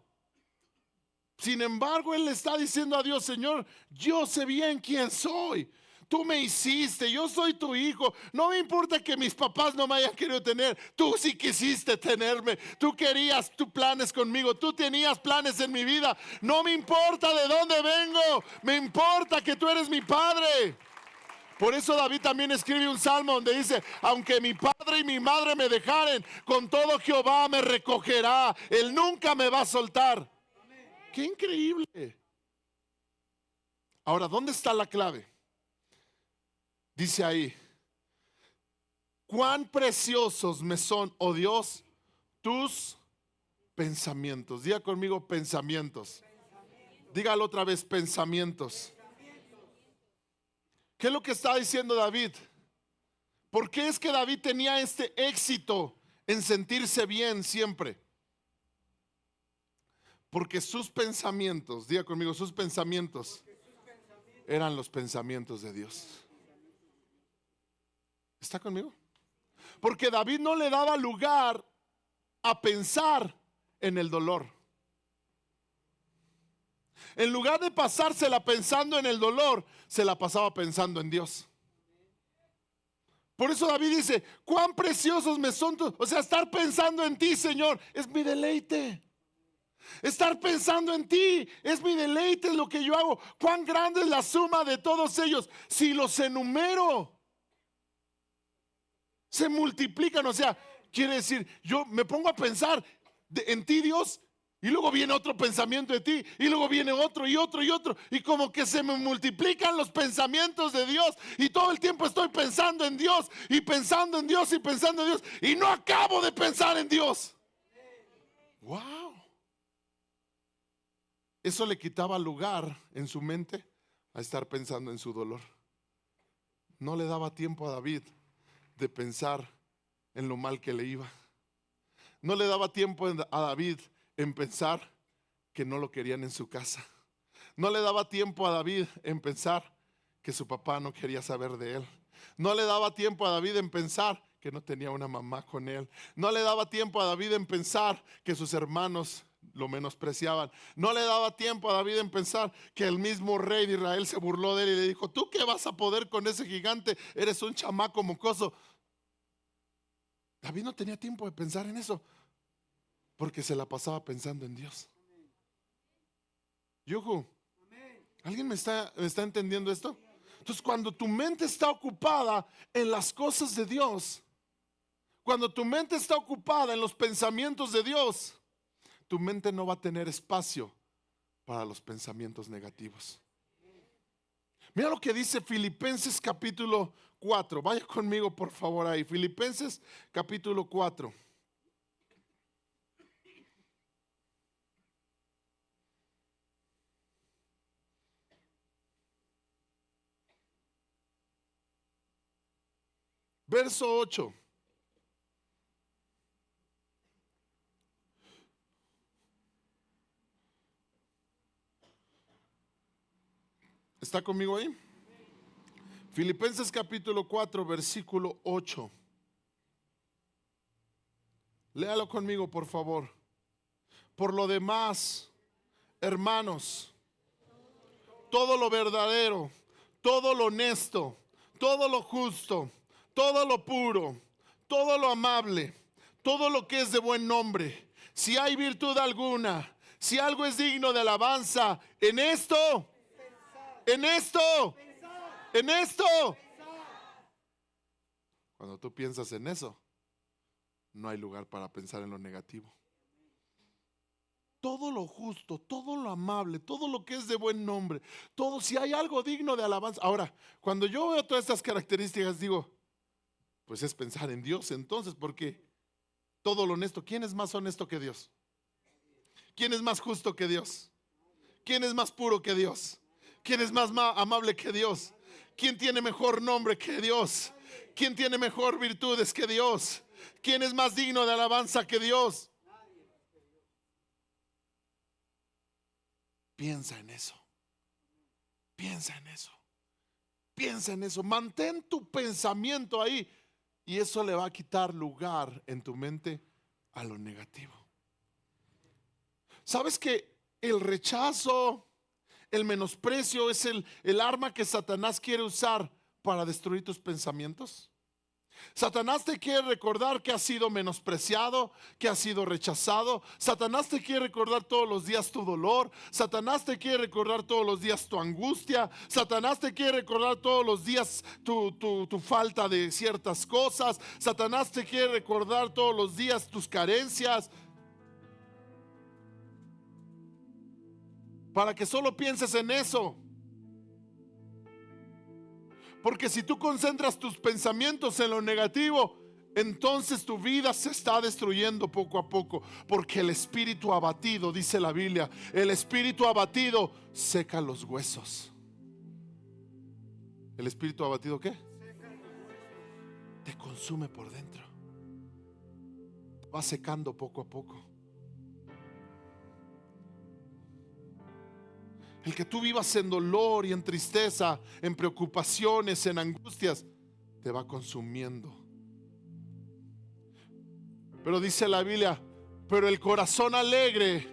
Sin embargo, él le está diciendo a Dios: Señor, yo sé bien quién soy. Tú me hiciste, yo soy tu hijo. No me importa que mis papás no me hayan querido tener. Tú sí quisiste tenerme. Tú querías tus planes conmigo. Tú tenías planes en mi vida. No me importa de dónde vengo. Me importa que tú eres mi padre. Por eso David también escribe un salmo donde dice: aunque mi padre y mi madre me dejaren, con todo Jehová me recogerá. Él nunca me va a soltar. ¡Qué increíble! Ahora, ¿dónde está la clave? Dice ahí: cuán preciosos me son, oh Dios, tus pensamientos. Diga conmigo: pensamientos. Dígalo otra vez: pensamientos. ¿Qué es lo que está diciendo David? ¿Por qué es que David tenía este éxito en sentirse bien siempre? Porque sus pensamientos, diga conmigo, sus pensamientos eran los pensamientos de Dios. ¿Está conmigo? Porque David no le daba lugar a pensar en el dolor. En lugar de pasársela pensando en el dolor, se la pasaba pensando en Dios. Por eso David dice: cuán preciosos me son tus. O sea, estar pensando en ti, Señor, es mi deleite. Estar pensando en ti es mi deleite, es lo que yo hago. Cuán grande es la suma de todos ellos. Si los enumero, se multiplican. O sea, quiere decir, yo me pongo a pensar en ti, Dios, y luego viene otro pensamiento de ti, y luego viene otro y otro y otro, y como que se me multiplican los pensamientos de Dios, y todo el tiempo estoy pensando en Dios y pensando en Dios y pensando en Dios, y no acabo de pensar en Dios. Wow. Eso le quitaba lugar en su mente a estar pensando en su dolor. No le daba tiempo a David de pensar en lo mal que le iba. No le daba tiempo a David en pensar que no lo querían en su casa. No le daba tiempo a David en pensar que su papá no quería saber de él. No le daba tiempo a David en pensar que no tenía una mamá con él. No le daba tiempo a David en pensar que sus hermanos lo menospreciaban. No le daba tiempo a David en pensar que el mismo rey de Israel se burló de él y le dijo: ¿tú qué vas a poder con ese gigante? Eres un chamaco mocoso. David no tenía tiempo de pensar en eso, porque se la pasaba pensando en Dios. Yuhu, ¿alguien me está entendiendo esto? Entonces, cuando tu mente está ocupada en las cosas de Dios, cuando tu mente está ocupada en los pensamientos de Dios, tu mente no va a tener espacio para los pensamientos negativos. Mira lo que dice Filipenses capítulo 4. Vaya conmigo, por favor, ahí. Filipenses capítulo 4. Verso 8. ¿Está conmigo ahí? Filipenses capítulo 4, versículo 8. Léalo conmigo, por favor. Por lo demás, hermanos, todo lo verdadero, todo lo honesto, todo lo justo, todo lo puro, todo lo amable, todo lo que es de buen nombre, si hay virtud alguna, si algo es digno de alabanza, en esto, en esto. Cuando tú piensas en eso, no hay lugar para pensar en lo negativo. Todo lo justo, todo lo amable, todo lo que es de buen nombre, todo, si hay algo digno de alabanza. Ahora, cuando yo veo todas estas características, digo, pues es pensar en Dios entonces, porque todo lo honesto, ¿quién es más honesto que Dios? ¿Quién es más justo que Dios? ¿Quién es más puro que Dios? ¿Quién es más amable que Dios? ¿Quién tiene mejor nombre que Dios? ¿Quién tiene mejor virtudes que Dios? ¿Quién es más digno de alabanza que Dios? Piensa en eso. Piensa en eso. Piensa en eso. Mantén tu pensamiento ahí. Y eso le va a quitar lugar en tu mente a lo negativo. ¿Sabes que el rechazo, el menosprecio es el arma que Satanás quiere usar para destruir tus pensamientos? Satanás te quiere recordar que has sido menospreciado, que has sido rechazado. Satanás te quiere recordar todos los días tu dolor. Satanás te quiere recordar todos los días tu angustia. Satanás te quiere recordar todos los días tu falta de ciertas cosas. Satanás te quiere recordar todos los días tus carencias, para que solo pienses en eso. Porque si tú concentras tus pensamientos en lo negativo, entonces tu vida se está destruyendo poco a poco. Porque el espíritu abatido, dice la Biblia, el espíritu abatido seca los huesos. ¿El espíritu abatido qué? Te consume por dentro. Va secando poco a poco. El que tú vivas en dolor y en tristeza, en preocupaciones, en angustias, te va consumiendo. Pero dice la Biblia, pero el corazón alegre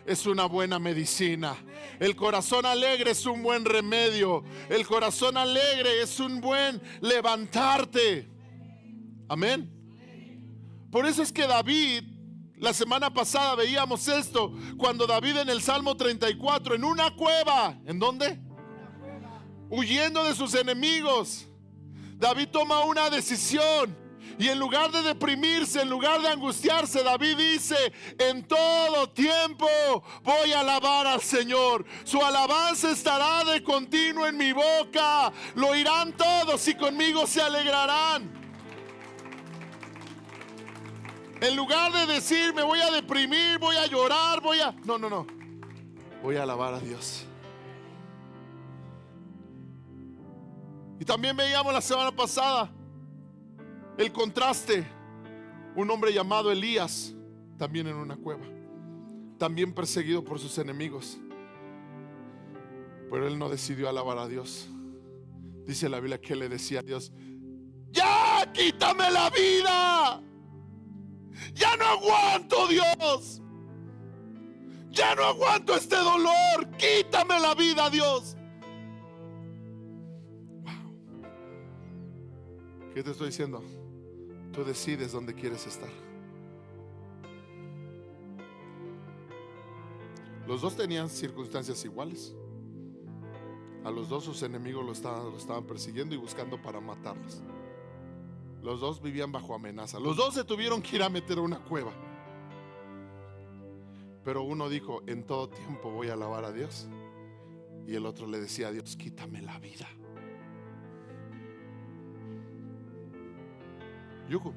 es una buena medicina. El corazón alegre es un buen remedio. El corazón alegre es un buen levantarte. Amén. Por eso es que David, la semana pasada veíamos esto, cuando David en el Salmo 34, en una cueva, ¿en dónde? Huyendo de sus enemigos, David toma una decisión. Y en lugar de deprimirse, en lugar de angustiarse, David dice, en todo tiempo voy a alabar al Señor. Su alabanza estará de continuo en mi boca. Lo oirán todos y conmigo se alegrarán. En lugar de decir, me voy a deprimir, voy a llorar, No. Voy a alabar a Dios. Y también veíamos la semana pasada el contraste. Un hombre llamado Elías, también en una cueva, también perseguido por sus enemigos. Pero él no decidió alabar a Dios. Dice la Biblia que le decía a Dios, ya quítame la vida. Ya no aguanto, Dios. Ya no aguanto este dolor. Quítame la vida, Dios. Wow. ¿Qué te estoy diciendo? Tú decides dónde quieres estar. Los dos tenían circunstancias iguales. A los dos sus enemigos lo estaban persiguiendo y buscando para matarlos. Los dos vivían bajo amenaza. Los dos se tuvieron que ir a meter a una cueva. Pero uno dijo, en todo tiempo voy a alabar a Dios. Y el otro le decía a Dios, quítame la vida. Yugo,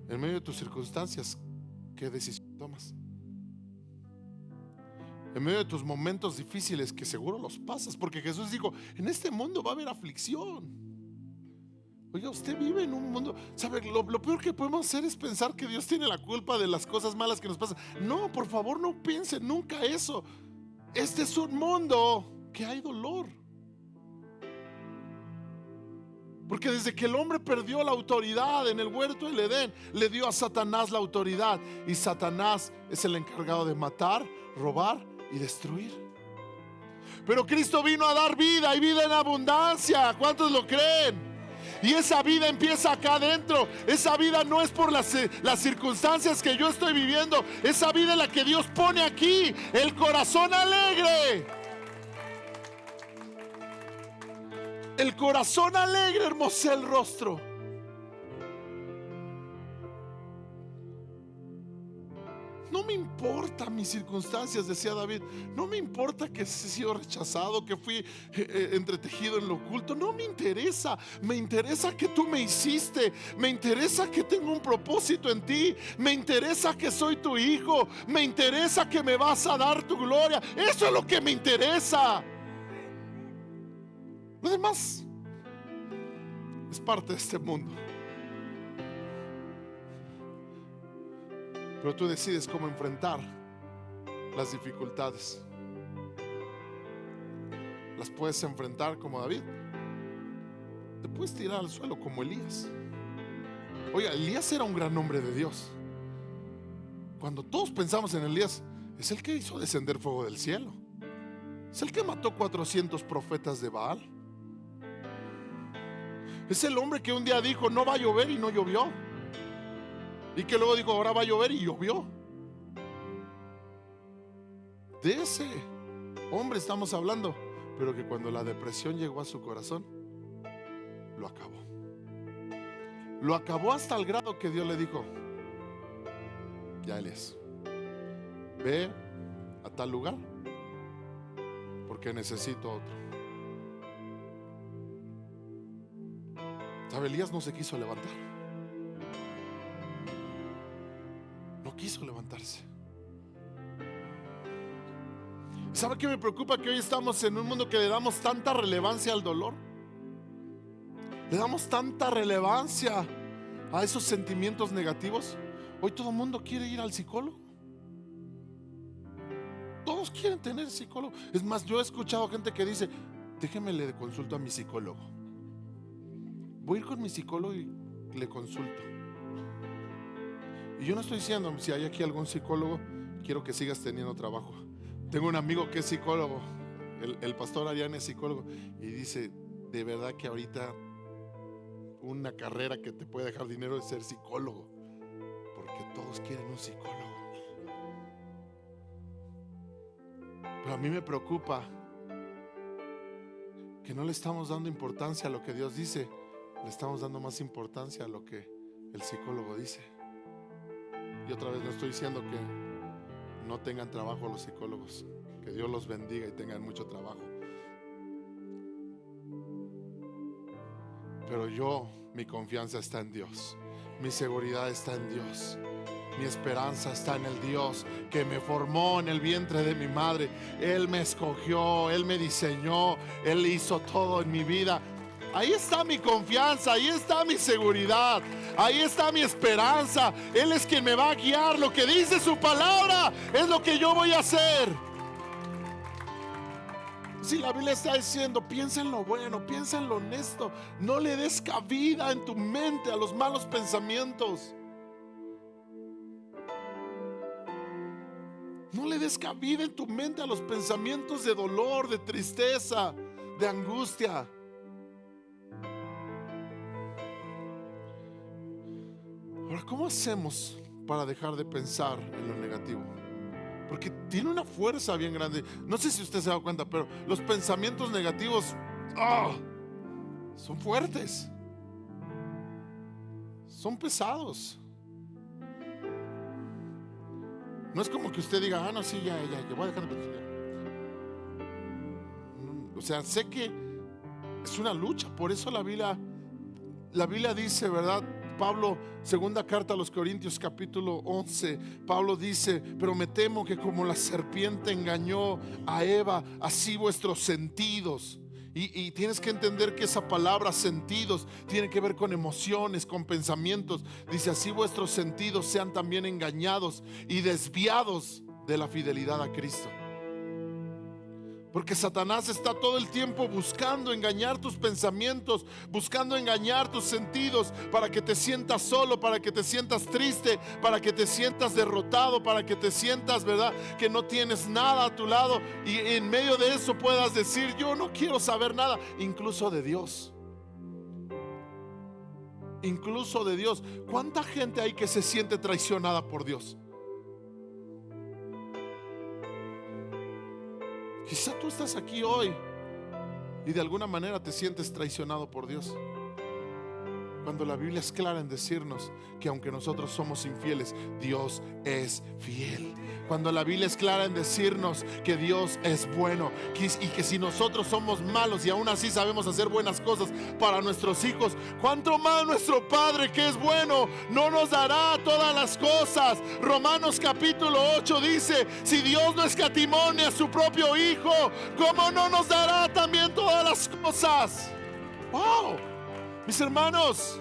en medio de tus circunstancias, ¿qué decisión tomas? En medio de tus momentos difíciles, que seguro los pasas, porque Jesús dijo, en este mundo va a haber aflicción. Oiga, usted vive en un mundo, ¿sabe? Lo peor que podemos hacer es pensar que Dios tiene la culpa de las cosas malas que nos pasan. No, por favor, no piense nunca eso. Este es un mundo que hay dolor. Porque desde que el hombre perdió la autoridad en el huerto del Edén, le dio a Satanás la autoridad. Y Satanás es el encargado de matar, robar y destruir. Pero Cristo vino a dar vida y vida en abundancia. ¿Cuántos lo creen? Y esa vida empieza acá adentro. Esa vida no es por las circunstancias que yo estoy viviendo. Esa vida es la que Dios pone aquí. El corazón alegre. El corazón alegre hermosea el rostro. No me importa mis circunstancias, decía David. No me importa que he sido rechazado, que fui entretejido en lo oculto. No me interesa. Me interesa que tú me hiciste. Me interesa que tengo un propósito en ti. Me interesa que soy tu hijo. Me interesa que me vas a dar tu gloria. Eso es lo que me interesa. Lo demás es parte de este mundo. Pero tú decides cómo enfrentar las dificultades. Las puedes enfrentar como David. Te puedes tirar al suelo como Elías. Oiga, Elías era un gran hombre de Dios. Cuando todos pensamos en Elías, es el que hizo descender fuego del cielo. Es el que mató 400 profetas de Baal. Es el hombre que un día dijo no va a llover y no llovió. Y que luego dijo ahora va a llover y llovió. De ese hombre estamos hablando. Pero que cuando la depresión llegó a su corazón, lo acabó. Lo acabó hasta el grado que Dios le dijo: ya Elías, ve a tal lugar porque necesito otro. ¿Sabe? Elías no se quiso levantar. No quiso levantarse. ¿Sabe qué me preocupa? Que hoy estamos en un mundo que le damos tanta relevancia al dolor. Le damos tanta relevancia a esos sentimientos negativos. Hoy todo el mundo quiere ir al psicólogo. Todos quieren tener psicólogo. Es más, yo he escuchado gente que dice: déjeme le consulto a mi psicólogo. Voy a ir con mi psicólogo y le consulto. Y yo no estoy diciendo, si hay aquí algún psicólogo, quiero que sigas teniendo trabajo. Tengo un amigo que es psicólogo, el pastor Ariane es psicólogo, y dice: de verdad que ahorita una carrera que te puede dejar dinero es ser psicólogo, porque todos quieren un psicólogo. Pero a mí me preocupa que no le estamos dando importancia a lo que Dios dice, le estamos dando más importancia a lo que el psicólogo dice. Y otra vez no estoy diciendo que no tengan trabajo los psicólogos, que Dios los bendiga y tengan mucho trabajo. Pero mi confianza está en Dios, mi seguridad está en Dios, mi esperanza está en el Dios que me formó en el vientre de mi madre. Él me escogió, Él me diseñó, Él hizo todo en mi vida. Ahí está mi confianza, ahí está mi seguridad, ahí está mi esperanza. Él es quien me va a guiar. Lo que dice su palabra es lo que yo voy a hacer. Si la Biblia está diciendo: piensa en lo bueno, piensa en lo honesto, no le des cabida en tu mente a los malos pensamientos. No le des cabida en tu mente a los pensamientos de dolor, de tristeza, de angustia. Ahora, ¿cómo hacemos para dejar de pensar en lo negativo? Porque tiene una fuerza bien grande. No sé si usted se da cuenta, pero los pensamientos negativos son fuertes, son pesados. No es como que usted diga: no, sí, ya voy a dejar de pensar. O sea, sé que es una lucha. Por eso la Biblia dice, ¿verdad? Pablo, segunda carta a los Corintios capítulo 11, Pablo dice: pero me temo que como la serpiente engañó a Eva, así vuestros sentidos. Y tienes que entender que esa palabra sentidos tiene que ver con emociones, con pensamientos. Dice: así vuestros sentidos sean también engañados y desviados de la fidelidad a Cristo. Porque Satanás está todo el tiempo buscando engañar tus pensamientos, buscando engañar tus sentidos, para que te sientas solo, para que te sientas triste, para que te sientas derrotado, para que te sientas, ¿verdad?, que no tienes nada a tu lado, y en medio de eso puedas decir: yo no quiero saber nada, incluso de Dios. Incluso de Dios. ¿Cuánta gente hay que se siente traicionada por Dios? Quizá tú estás aquí hoy y de alguna manera te sientes traicionado por Dios, cuando la Biblia es clara en decirnos que aunque nosotros somos infieles, Dios es fiel. Cuando la Biblia es clara en decirnos que Dios es bueno y que si nosotros somos malos y aún así sabemos hacer buenas cosas para nuestros hijos, ¿cuánto más nuestro Padre, que es bueno, no nos dará todas las cosas? Romanos capítulo 8 dice: si Dios no escatimó ni a su propio Hijo, ¿cómo no nos dará también todas las cosas? ¡Wow! Mis hermanos,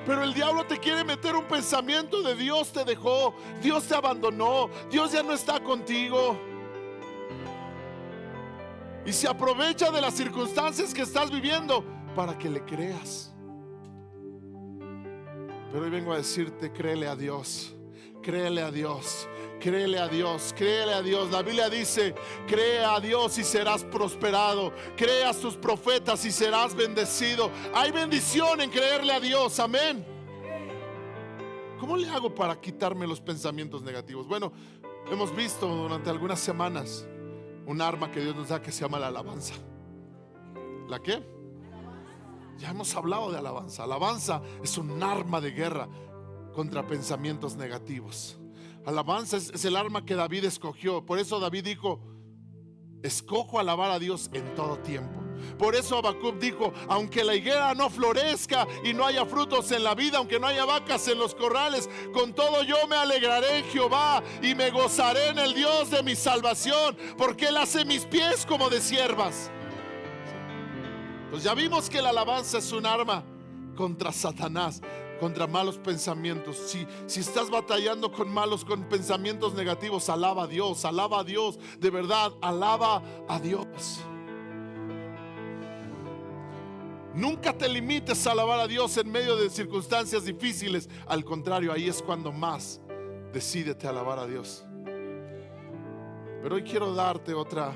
pero el diablo te quiere meter un pensamiento de: Dios te dejó, Dios te abandonó, Dios ya no está contigo. Y se aprovecha de las circunstancias que estás viviendo para que le creas. Pero hoy vengo a decirte: créele a Dios, créele a Dios. Créele a Dios, créele a Dios. La Biblia dice: cree a Dios y serás prosperado. Cree a sus profetas y serás bendecido. Hay bendición en creerle a Dios, amén. ¿Cómo le hago para quitarme los pensamientos negativos? Bueno, hemos visto durante algunas semanas un arma que Dios nos da que se llama la alabanza. ¿La qué? Ya hemos hablado de alabanza. Alabanza es un arma de guerra contra pensamientos negativos. Alabanza es el arma que David escogió. Por eso David dijo: escojo alabar a Dios en todo tiempo. Por eso Habacuc dijo: aunque la higuera no florezca y no haya frutos en la vida, aunque no haya vacas en los corrales, con todo yo me alegraré en Jehová y me gozaré en el Dios de mi salvación, porque Él hace mis pies como de siervas. Pues ya vimos que la alabanza es un arma contra Satanás, contra malos pensamientos. Si estás batallando con pensamientos negativos, alaba a Dios, de verdad, alaba a Dios. Nunca te limites a alabar a Dios en medio de circunstancias difíciles. Al contrario, ahí es cuando más decídete a alabar a Dios. Pero hoy quiero darte otra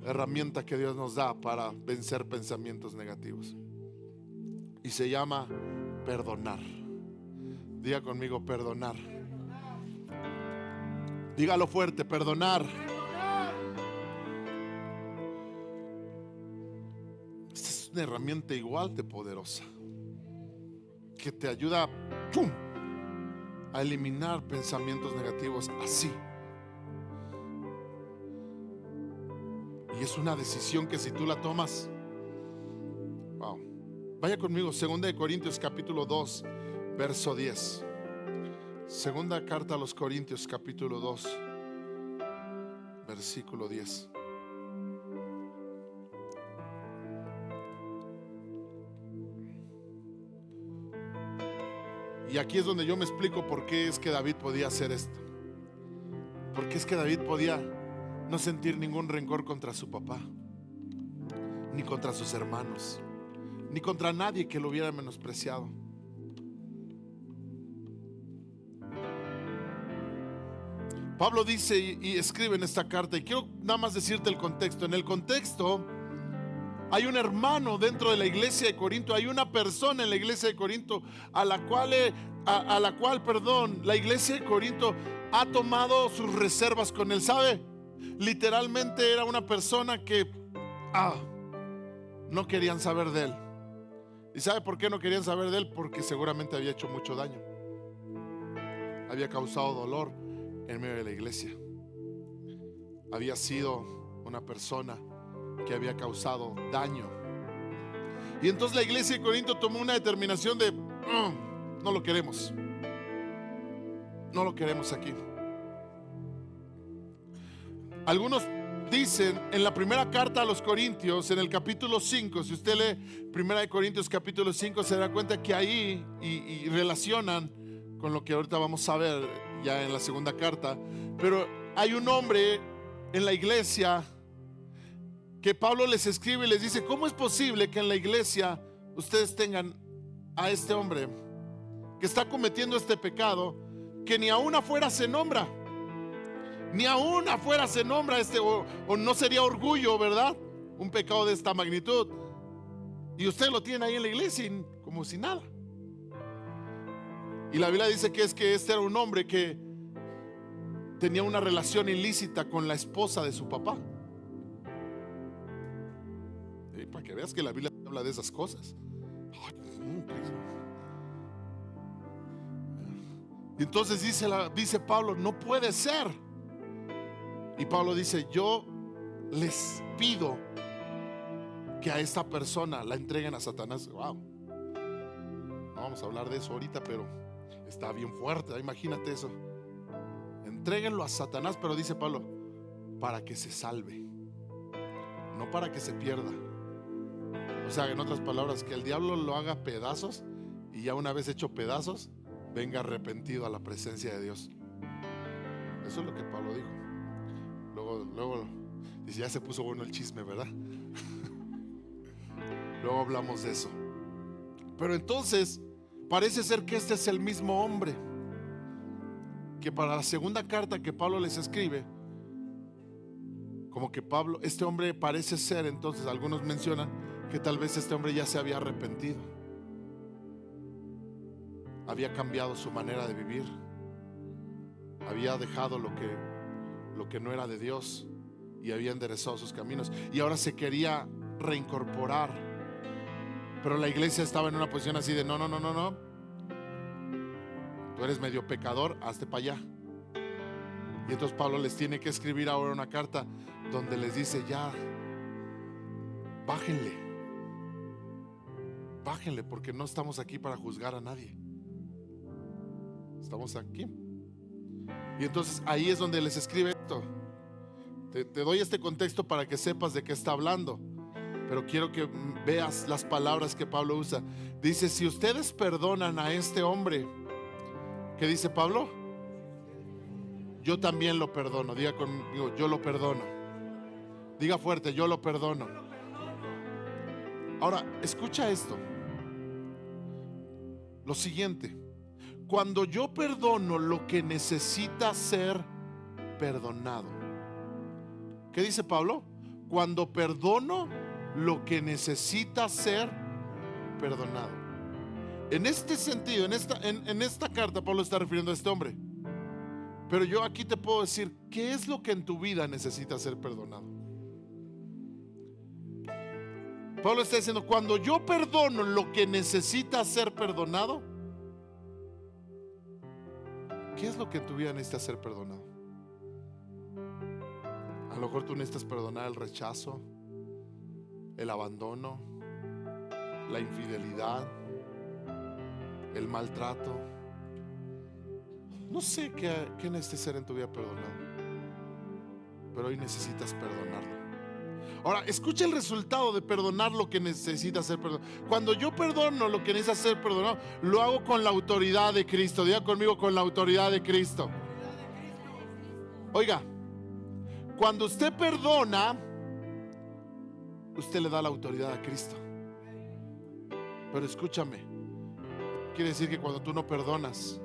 herramienta que Dios nos da para vencer pensamientos negativos, y se llama perdonar. Diga conmigo: perdonar. Dígalo fuerte: perdonar. Esta es una herramienta igual de poderosa que te ayuda a eliminar pensamientos negativos así. Y es una decisión que si tú la tomas, wow. Vaya conmigo, 2 Corintios capítulo 2, verso 10. Segunda carta a los Corintios capítulo 2, versículo 10. Y aquí es donde yo me explico por qué es que David podía hacer esto. Porque es que David podía no sentir ningún rencor contra su papá, ni contra sus hermanos, ni contra nadie que lo hubiera menospreciado. Pablo dice y escribe en esta carta, y quiero nada más decirte el contexto. En el contexto hay un hermano dentro de la iglesia de Corinto, hay una persona en la iglesia de Corinto a la cual la iglesia de Corinto ha tomado sus reservas con él. ¿Sabe? Literalmente era una persona que no querían saber de él. ¿Y sabe por qué no querían saber de él? Porque seguramente había hecho mucho daño, había causado dolor en medio de la iglesia, había sido una persona que había causado daño. Y entonces la iglesia de Corinto tomó una determinación de no lo queremos, no lo queremos aquí. Algunos dicen en la primera carta a los Corintios, en el capítulo 5, si usted lee 1 Corintios capítulo 5, se da cuenta que ahí y relacionan con lo que ahorita vamos a ver ya en la segunda carta. Pero hay un hombre en la iglesia que Pablo les escribe y les dice: ¿cómo es posible que en la iglesia ustedes tengan a este hombre que está cometiendo este pecado, que ni aún afuera se nombra? Ni aún afuera se nombra o no sería orgullo, ¿verdad? Un pecado de esta magnitud. Y usted lo tiene ahí en la iglesia como si nada. Y la Biblia dice que este era un hombre que tenía una relación ilícita con la esposa de su papá. Y para que veas que la Biblia habla de esas cosas. Y entonces dice Pablo: no puede ser. Y Pablo dice: yo les pido que a esta persona la entreguen a Satanás. Wow. No vamos a hablar de eso ahorita, pero está bien fuerte. Imagínate eso. Entréguenlo a Satanás, pero dice Pablo, para que se salve, no para que se pierda. O sea, en otras palabras, que el diablo lo haga pedazos, y ya una vez hecho pedazos, venga arrepentido a la presencia de Dios. Eso es lo que Pablo dijo. Luego dice: ya se puso bueno el chisme, ¿verdad? Luego hablamos de eso. Pero entonces parece ser que este es el mismo hombre que para la segunda carta que Pablo les escribe, como que este hombre parece ser, entonces algunos mencionan que tal vez este hombre ya se había arrepentido, había cambiado su manera de vivir, había dejado lo que no era de Dios y había enderezado sus caminos, y ahora se quería reincorporar. Pero la iglesia estaba en una posición así de: no, tú eres medio pecador, hazte para allá. Y entonces Pablo les tiene que escribir ahora una carta donde les dice: ya, bájenle, porque no estamos aquí para juzgar a nadie, estamos aquí. Y entonces ahí es donde les escribe esto. Te doy este contexto para que sepas de qué está hablando, pero quiero que veas las palabras que Pablo usa. Dice: si ustedes perdonan a este hombre, ¿qué dice Pablo? Yo también lo perdono. Diga conmigo: yo lo perdono. Diga fuerte: yo lo perdono. Ahora, escucha esto. Lo siguiente: cuando yo perdono lo que necesita ser perdonado. ¿Qué dice Pablo? Cuando perdono lo que necesita ser perdonado. En este sentido, en esta carta, Pablo está refiriendo a este hombre. Pero yo aquí te puedo decir: ¿qué es lo que en tu vida necesita ser perdonado? Pablo está diciendo: cuando yo perdono lo que necesita ser perdonado, ¿qué es lo que en tu vida necesita ser perdonado? A lo mejor tú necesitas perdonar el rechazo, el abandono, la infidelidad, el maltrato. No sé qué necesitas ser en tu vida perdonado, pero hoy necesitas perdonarlo. Ahora, escucha el resultado de perdonar lo que necesita ser perdonado. Cuando yo perdono lo que necesita ser perdonado, lo hago con la autoridad de Cristo. Diga conmigo: con la autoridad de Cristo. Oiga, cuando usted perdona, usted le da la autoridad a Cristo. Pero escúchame, quiere decir que cuando tú no perdonas,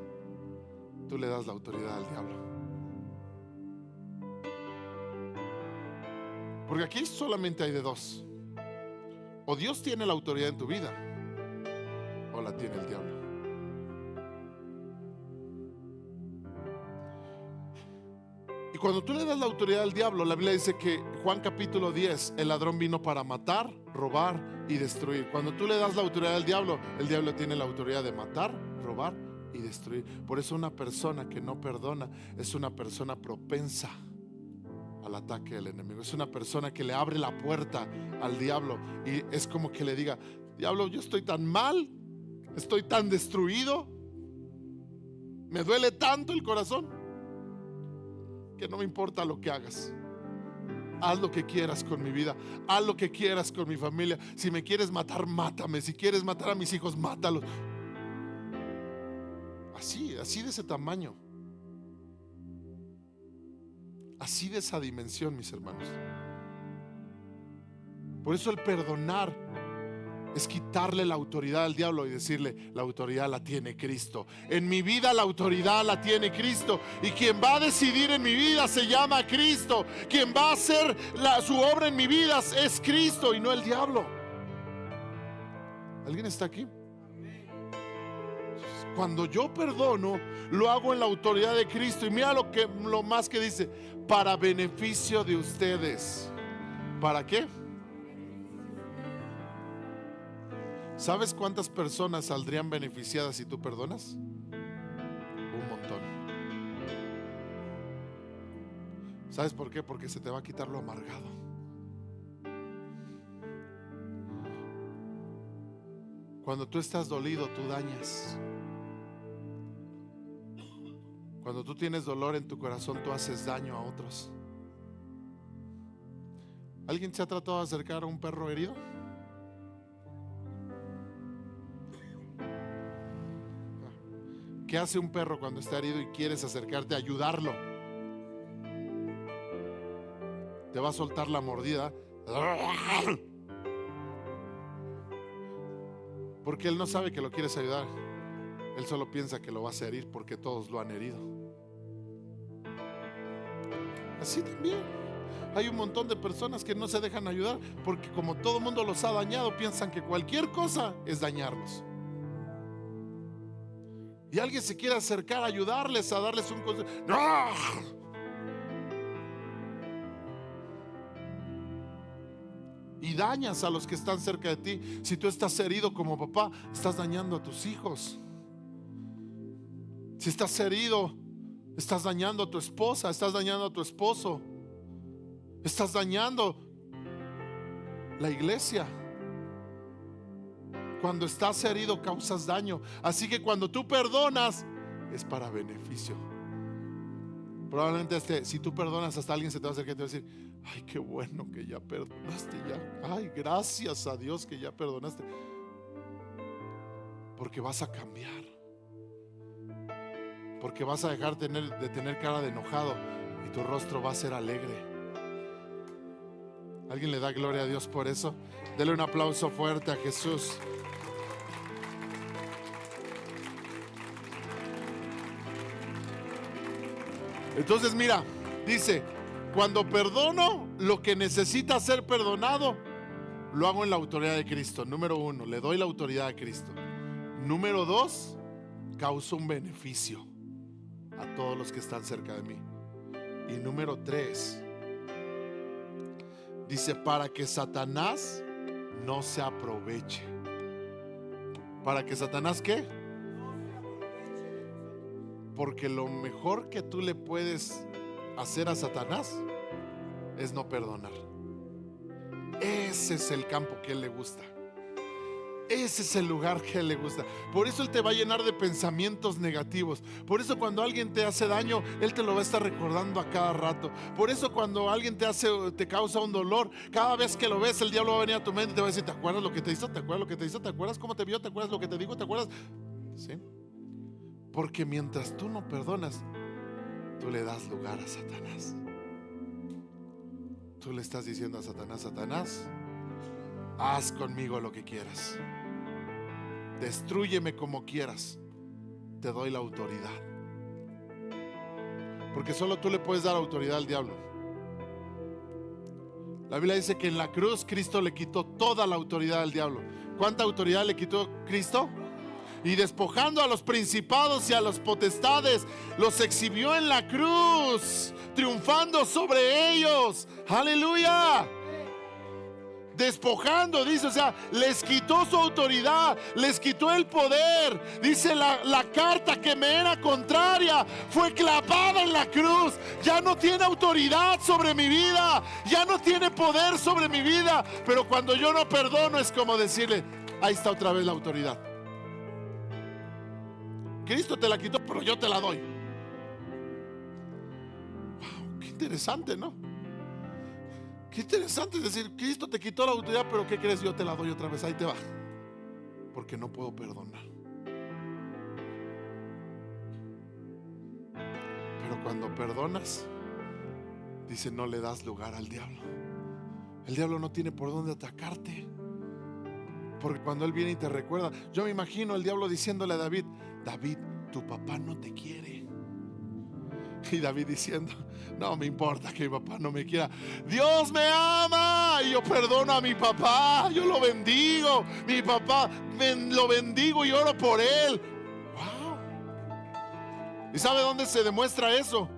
tú le das la autoridad al diablo. Porque aquí solamente hay de dos: o Dios tiene la autoridad en tu vida, o la tiene el diablo. Y cuando tú le das la autoridad al diablo, la Biblia dice que Juan capítulo 10, el ladrón vino para matar, robar y destruir. Cuando tú le das la autoridad al diablo, el diablo tiene la autoridad de matar, robar y destruir. Por eso una persona que no perdona es una persona propensa al ataque del enemigo. Es una persona que le abre la puerta al diablo, y es como que le diga: diablo, yo estoy tan mal, estoy tan destruido, me duele tanto el corazón, que no me importa lo que hagas. Haz lo que quieras con mi vida, haz lo que quieras con mi familia. Si me quieres matar, mátame. Si quieres matar a mis hijos, mátalos. Así de ese tamaño. Así de esa dimensión, mis hermanos. Por eso el perdonar es quitarle la autoridad al diablo y decirle: la autoridad la tiene Cristo. En mi vida la autoridad la tiene Cristo. Y quien va a decidir en mi vida se llama Cristo. Quien va a hacer su obra en mi vida es Cristo y no el diablo. ¿Alguien está aquí? Cuando yo perdono, lo hago en la autoridad de Cristo. Y mira lo más que dice: para beneficio de ustedes. ¿Para qué? ¿Sabes cuántas personas saldrían beneficiadas si tú perdonas? Un montón. ¿Sabes por qué? Porque se te va a quitar lo amargado. Cuando tú estás dolido, tú dañas. Cuando tú tienes dolor en tu corazón, tú haces daño a otros. ¿Alguien se ha tratado de acercar a un perro herido? ¿Qué hace un perro cuando está herido y quieres acercarte a ayudarlo? Te va a soltar la mordida, porque él no sabe que lo quieres ayudar. Él solo piensa que lo vas a herir porque todos lo han herido. Así también hay un montón de personas que no se dejan ayudar porque como todo el mundo los ha dañado, piensan que cualquier cosa es dañarlos. Y alguien se quiere acercar a ayudarles, a darles un consejo. ¡No! Y dañas a los que están cerca de ti. Si tú estás herido como papá, estás dañando a tus hijos. Si estás herido, estás dañando a tu esposa, estás dañando a tu esposo, estás dañando la iglesia. Cuando estás herido causas daño. Así que cuando tú perdonas es para beneficio. Probablemente si tú perdonas, hasta alguien se te va a acercar y te va a decir: ay, qué bueno que ya perdonaste ya. Ay, gracias a Dios que ya perdonaste. Porque vas a cambiar. Porque vas a dejar de tener cara de enojado y tu rostro va a ser alegre. ¿Alguien le da gloria a Dios por eso? Dele un aplauso fuerte a Jesús. Entonces mira, dice: cuando perdono lo que necesita ser perdonado, lo hago en la autoridad de Cristo. Número 1, le doy la autoridad a Cristo. Número 2, causo un beneficio a todos los que están cerca de mí. Y número 3, dice: para que Satanás no se aproveche. ¿Para que Satanás qué? Porque lo mejor que tú le puedes hacer a Satanás es no perdonar. Ese es el campo que a él le gusta. Ese es el lugar que a él le gusta. Por eso él te va a llenar de pensamientos negativos. Por eso cuando alguien te hace daño, él te lo va a estar recordando a cada rato. Por eso cuando alguien te causa un dolor, cada vez que lo ves, el diablo va a venir a tu mente y te va a decir: ¿te acuerdas lo que te hizo? ¿Te acuerdas lo que te hizo? ¿Te acuerdas cómo te vio? ¿Te acuerdas lo que te digo? ¿Te acuerdas? ¿Sí? Porque mientras tú no perdonas, tú le das lugar a Satanás. Tú le estás diciendo a Satanás: Satanás, haz conmigo lo que quieras. Destrúyeme como quieras. Te doy la autoridad. Porque solo tú le puedes dar autoridad al diablo. La Biblia dice que en la cruz Cristo le quitó toda la autoridad al diablo. ¿Cuánta autoridad le quitó Cristo? Y despojando a los principados y a las potestades, los exhibió en la cruz, triunfando sobre ellos. ¡Aleluya! Despojando, dice, o sea, les quitó su autoridad, les quitó el poder. Dice la carta que me era contraria fue clavada en la cruz. Ya no tiene autoridad sobre mi vida, ya no tiene poder sobre mi vida. Pero cuando yo no perdono es como decirle: ahí está otra vez la autoridad. Cristo te la quitó, pero yo te la doy. Wow, qué interesante, ¿no? Qué interesante decir: Cristo te quitó la autoridad, pero ¿qué crees? Yo te la doy otra vez, ahí te va. Porque no puedo perdonar. Pero cuando perdonas, dice: no le das lugar al diablo. El diablo no tiene por dónde atacarte, porque cuando él viene y te recuerda, yo me imagino el diablo diciéndole a David: David, tu papá no te quiere. Y David diciendo: no me importa que mi papá no me quiera, Dios me ama y yo perdono a mi papá, yo lo bendigo, mi papá lo bendigo y oro por él. Wow. ¿Y sabe dónde se demuestra eso?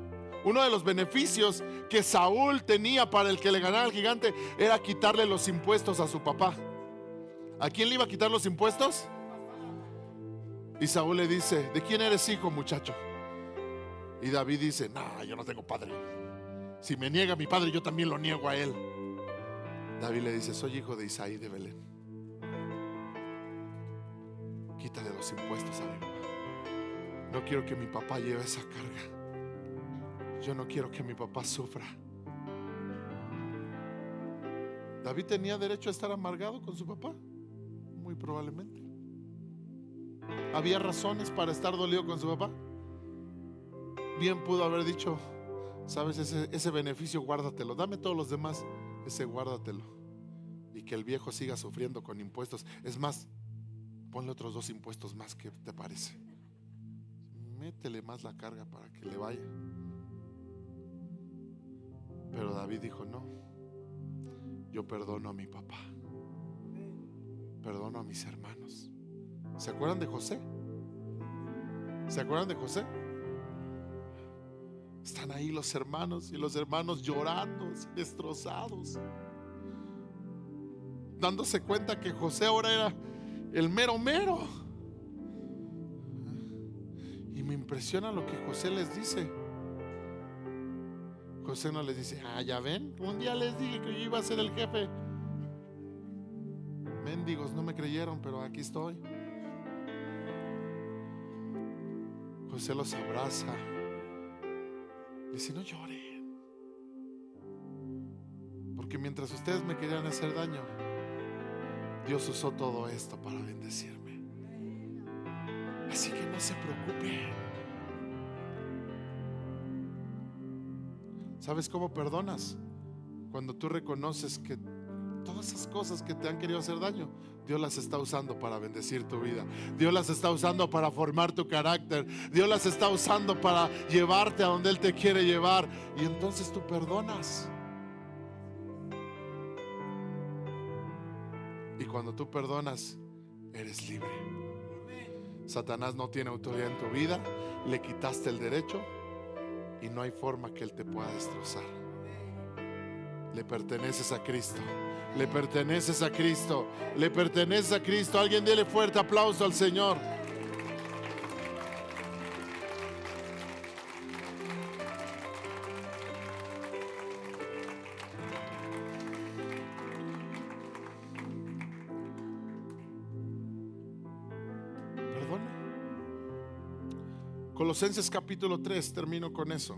Uno de los beneficios que Saúl tenía para el que le ganara al gigante era quitarle los impuestos a su papá. ¿A quién le iba a quitar los impuestos? Y Saúl le dice: ¿de quién eres hijo, muchacho? Y David dice: no, yo no tengo padre. Si me niega mi padre, yo también lo niego a él. David le dice: soy hijo de Isaí de Belén. Quítale los impuestos a mi papá. No quiero que mi papá lleve esa carga. Yo no quiero que mi papá sufra. ¿David tenía derecho a estar amargado con su papá? Muy probablemente. ¿Había razones para estar dolido con su papá? Bien pudo haber dicho: sabes, ese beneficio guárdatelo, dame todos los demás, ese guárdatelo, y que el viejo siga sufriendo con impuestos. Es más, ponle otros 2 impuestos más. ¿Qué te parece? Métele más la carga para que le vaya. Pero David dijo: no, yo perdono a mi papá, perdono a mis hermanos. ¿Se acuerdan de José? ¿Se acuerdan de José? Están ahí los hermanos, y los hermanos llorando, destrozados, dándose cuenta que José ahora era el mero mero. Y me impresiona lo que José les dice. José no les dice: ya ven, un día les dije que yo iba a ser el jefe. Mendigos, no me creyeron, pero aquí estoy. José los abraza, dice: no lloren, porque mientras ustedes me querían hacer daño, Dios usó todo esto para bendecirme. Así que no se preocupen. ¿Sabes cómo perdonas? Cuando tú reconoces que todas esas cosas que te han querido hacer daño, Dios las está usando para bendecir tu vida. Dios las está usando para formar tu carácter. Dios las está usando para llevarte a donde Él te quiere llevar. Y entonces tú perdonas. Y cuando tú perdonas, eres libre. Satanás no tiene autoridad en tu vida. Le quitaste el derecho y no hay forma que Él te pueda destrozar. Le perteneces a Cristo. Le perteneces a Cristo. Le perteneces a Cristo. Alguien dele fuerte aplauso al Señor. Perdona. Colosenses capítulo 3, termino con eso.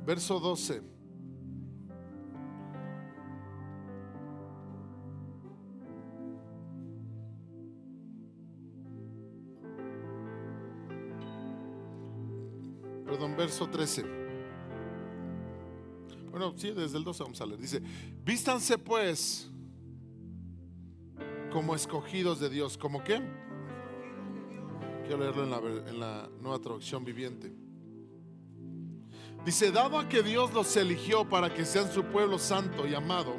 Verso 12. Perdón, verso 13. Bueno, sí, desde el 12 vamos a leer. Dice: vístanse pues como escogidos de Dios. ¿Cómo qué? Quiero leerlo en la Nueva Traducción Viviente. Dice: dado a que Dios los eligió para que sean su pueblo santo y amado,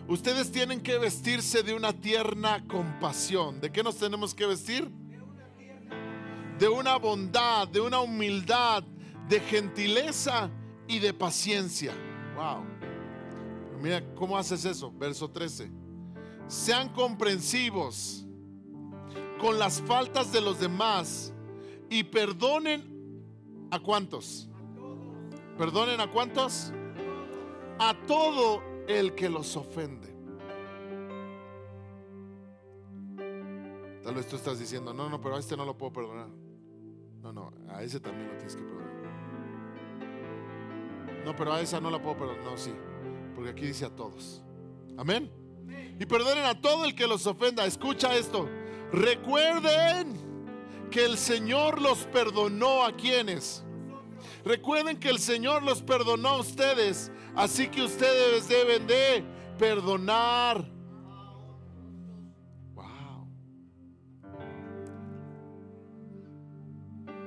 ustedes tienen que vestirse de una tierna compasión. ¿De qué nos tenemos que vestir? De una bondad, de una humildad, de gentileza y de paciencia. Wow. Mira cómo haces eso. Verso 13. Sean comprensivos con las faltas de los demás y perdonen. ¿A cuántos? ¿Perdonen a cuántos? A todo el que los ofende. Tal vez tú estás diciendo: no, pero a este no lo puedo perdonar. No, a ese también lo tienes que perdonar. No, pero a esa no la puedo perdonar. No, sí, porque aquí dice a todos. Amén. Y perdonen a todo el que los ofenda. Escucha esto. Recuerden que el Señor los perdonó a quienes. Recuerden que el Señor los perdonó a ustedes. Así que ustedes deben de perdonar. Wow.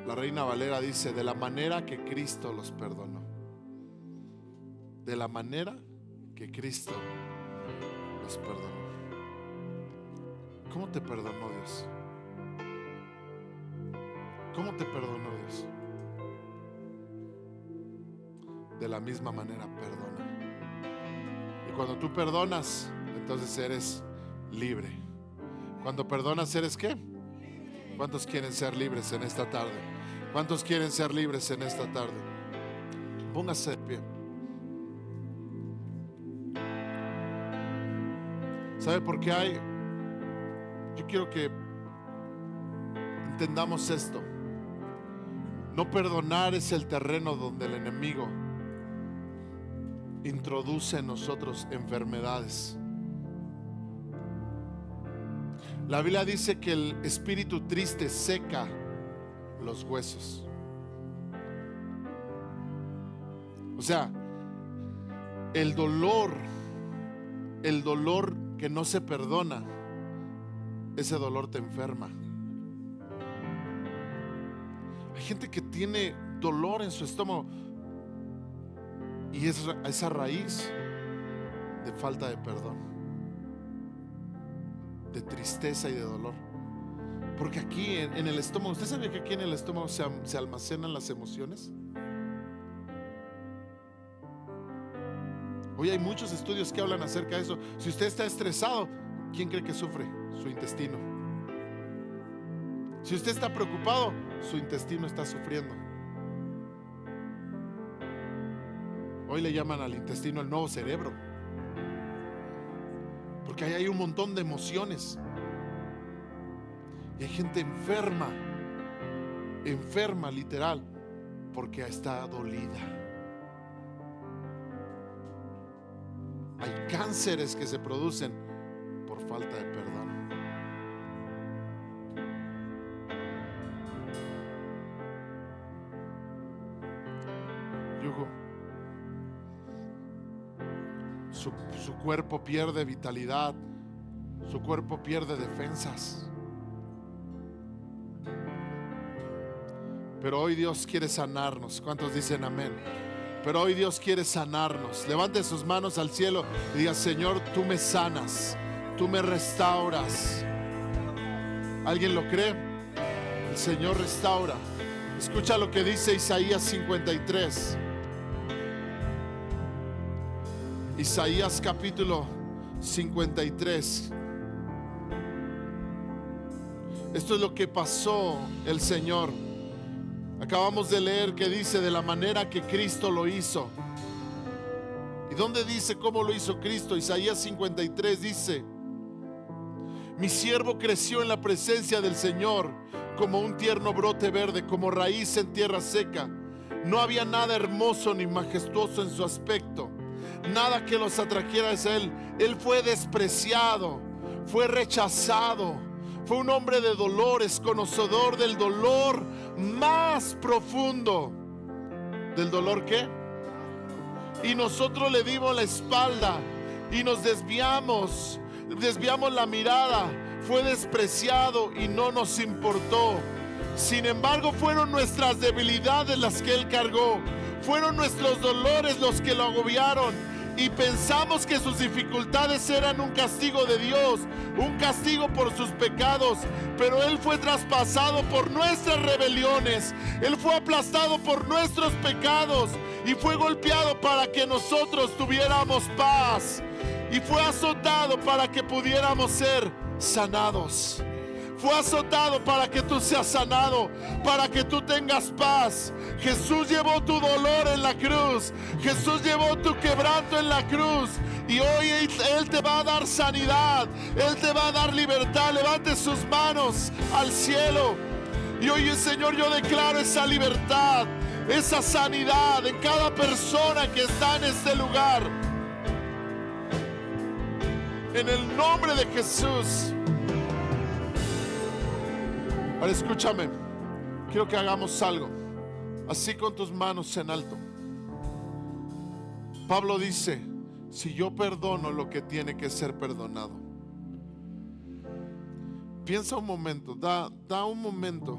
La Reina Valera dice: de la manera que Cristo los perdonó. De la manera que Cristo los perdonó. ¿Cómo te perdonó Dios? ¿Cómo te perdonó Dios? De la misma manera perdona. Y cuando tú perdonas, entonces eres libre. Cuando perdonas, ¿eres qué? ¿Cuántos quieren ser libres en esta tarde? ¿Cuántos quieren ser libres en esta tarde? Póngase de pie. ¿Sabe por qué hay? Yo quiero que entendamos esto. No perdonar es el terreno donde el enemigo introduce en nosotros enfermedades. La Biblia dice que el espíritu triste seca los huesos. O sea, el dolor que no se perdona, ese dolor te enferma. Hay gente que tiene dolor en su estómago y es a raíz de falta de perdón, de tristeza y de dolor. Porque aquí en el estómago, ¿usted sabía que aquí en el estómago se almacenan las emociones? Hoy hay muchos estudios que hablan acerca de eso. Si usted está estresado, ¿quién cree que sufre? Su intestino. Si usted está preocupado, su intestino está sufriendo. Hoy le llaman al intestino el nuevo cerebro, porque ahí hay un montón de emociones. Y hay gente enferma literal, porque está dolida. Hay cánceres que se producen por falta de perdón. Yugo, su cuerpo pierde vitalidad, su cuerpo pierde defensas. Pero hoy Dios quiere sanarnos. ¿Cuántos dicen amén? Pero hoy Dios quiere sanarnos. Levante sus manos al cielo y diga: Señor, tú me sanas, tú me restauras. ¿Alguien lo cree? El Señor restaura. Escucha lo que dice Isaías 53. Isaías capítulo 53. Esto es lo que pasó el Señor. Acabamos de leer que dice: de la manera que Cristo lo hizo. ¿Y dónde dice cómo lo hizo Cristo? Isaías 53 dice: mi siervo creció en la presencia del Señor como un tierno brote verde, como raíz en tierra seca. No había nada hermoso ni majestuoso en su aspecto, nada que los atrajera hacia él. Él fue despreciado, fue rechazado, fue un hombre de dolores, conocedor del dolor más profundo. ¿Del dolor qué? Y nosotros le dimos la espalda y nos desviamos la mirada. Fue despreciado y no nos importó. Sin embargo, fueron nuestras debilidades las que él cargó, fueron nuestros dolores los que lo agobiaron. Y pensamos que sus dificultades eran un castigo de Dios, un castigo por sus pecados. Pero él fue traspasado por nuestras rebeliones, él fue aplastado por nuestros pecados y fue golpeado para que nosotros tuviéramos paz, y fue azotado para que pudiéramos ser sanados. Fue azotado para que tú seas sanado, para que tú tengas paz. Jesús llevó tu dolor en la cruz, Jesús llevó tu quebranto en la cruz, y hoy Él te va a dar sanidad, Él te va a dar libertad. Levante sus manos al cielo y hoy, Señor, yo declaro esa libertad, esa sanidad en cada persona que está en este lugar. En el nombre de Jesús. Ahora escúchame. Quiero que hagamos algo. Así con tus manos en alto. Pablo dice: si yo perdono lo que tiene que ser perdonado. Piensa un momento, da un momento.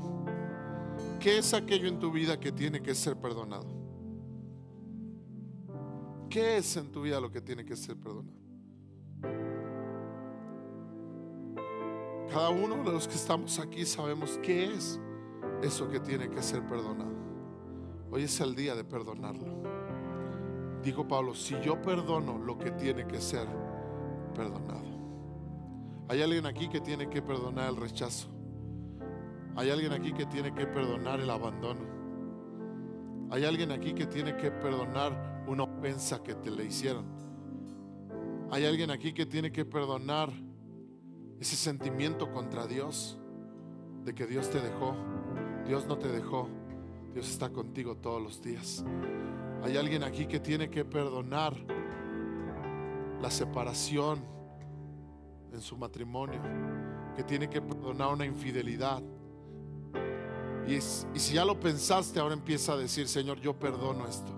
¿Qué es aquello en tu vida que tiene que ser perdonado? ¿Qué es en tu vida lo que tiene que ser perdonado? Cada uno de los que estamos aquí sabemos qué es eso que tiene que ser perdonado. Hoy es el día de perdonarlo. Dijo Pablo: si yo perdono lo que tiene que ser perdonado. Hay alguien aquí que tiene que perdonar el rechazo. Hay alguien aquí que tiene que perdonar el abandono. Hay alguien aquí que tiene que perdonar una ofensa que te le hicieron. Hay alguien aquí que tiene que perdonar ese sentimiento contra Dios, de que Dios te dejó. Dios no te dejó. Dios está contigo todos los días. Hay alguien aquí que tiene que perdonar la separación en su matrimonio, que tiene que perdonar una infidelidad. Y si ya lo pensaste, ahora empieza a decir: Señor, yo perdono esto.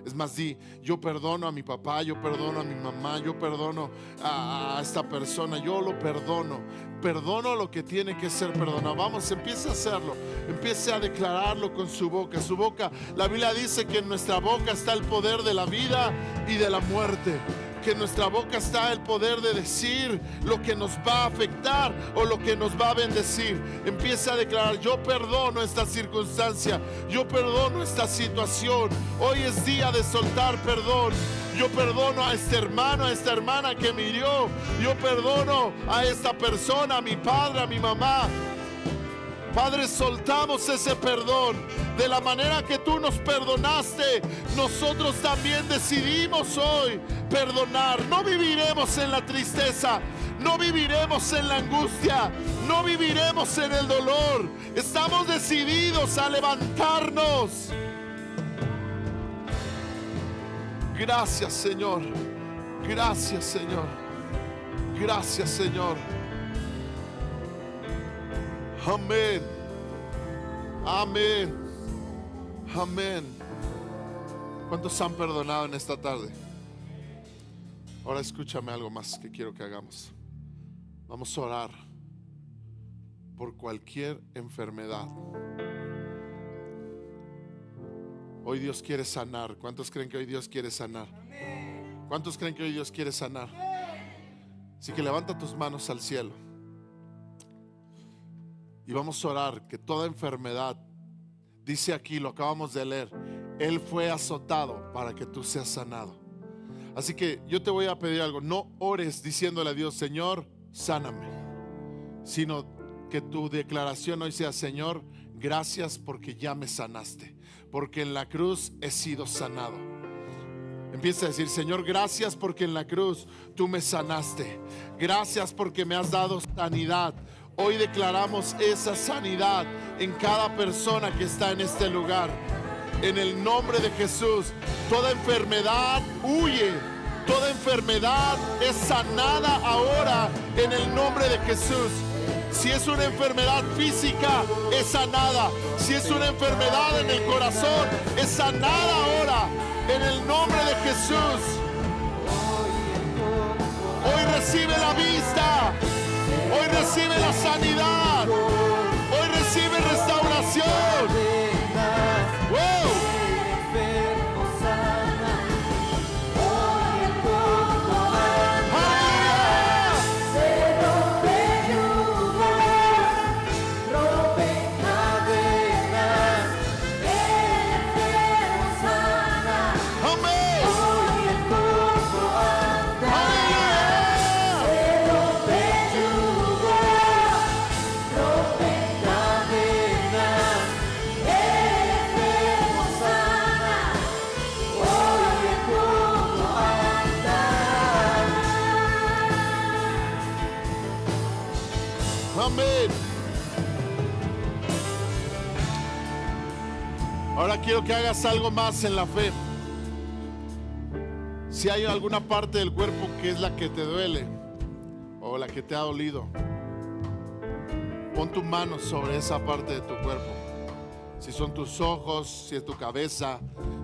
Es más, di: yo perdono a mi papá, yo perdono a mi mamá, yo perdono a esta persona, yo lo perdono. Perdono lo que tiene que ser perdonado. Vamos, empiece a hacerlo. Empiece a declararlo con su boca. Su boca, la Biblia dice que en nuestra boca está el poder de la vida y de la muerte. Que en nuestra boca está el poder de decir lo que nos va a afectar o lo que nos va a bendecir. Empieza a declarar: yo perdono esta circunstancia, yo perdono esta situación. Hoy es día de soltar perdón. Yo perdono a este hermano, a esta hermana que me hirió. Yo perdono a esta persona, a mi padre, a mi mamá. Padre, soltamos ese perdón. De la manera que tú nos perdonaste, nosotros también decidimos hoy perdonar. No viviremos en la tristeza, no viviremos en la angustia, no viviremos en el dolor. Estamos decididos a levantarnos. Gracias, Señor. Gracias, Señor. Gracias, Señor. Amén. Amén. Amén. ¿Cuántos han perdonado en esta tarde? Ahora escúchame algo más que quiero que hagamos. Vamos a orar por cualquier enfermedad. Hoy Dios quiere sanar. ¿Cuántos creen que hoy Dios quiere sanar? ¿Cuántos creen que hoy Dios quiere sanar? Así que levanta tus manos al cielo. Y vamos a orar que toda enfermedad, dice aquí, lo acabamos de leer, Él fue azotado para que tú seas sanado. Así que yo te voy a pedir algo: no ores diciéndole a Dios: Señor, sáname, sino que tu declaración hoy sea: Señor, gracias porque ya me sanaste, porque en la cruz he sido sanado. Empieza a decir: Señor, gracias porque en la cruz tú me sanaste. Gracias porque me has dado sanidad. Hoy declaramos esa sanidad en cada persona que está en este lugar. En el nombre de Jesús, toda enfermedad huye. Toda enfermedad es sanada ahora en el nombre de Jesús. Si es una enfermedad física, es sanada. Si es una enfermedad en el corazón, es sanada ahora en el nombre de Jesús. Hoy recibe la vista. Hoy recibe la sanidad. Hoy recibe restauración. ¡Wow! Amén. Ahora quiero que hagas algo más en la fe. Si hay alguna parte del cuerpo que es la que te duele, la que te ha dolido, pon tu mano sobre esa parte de tu cuerpo. Si son tus ojos, si es tu cabeza,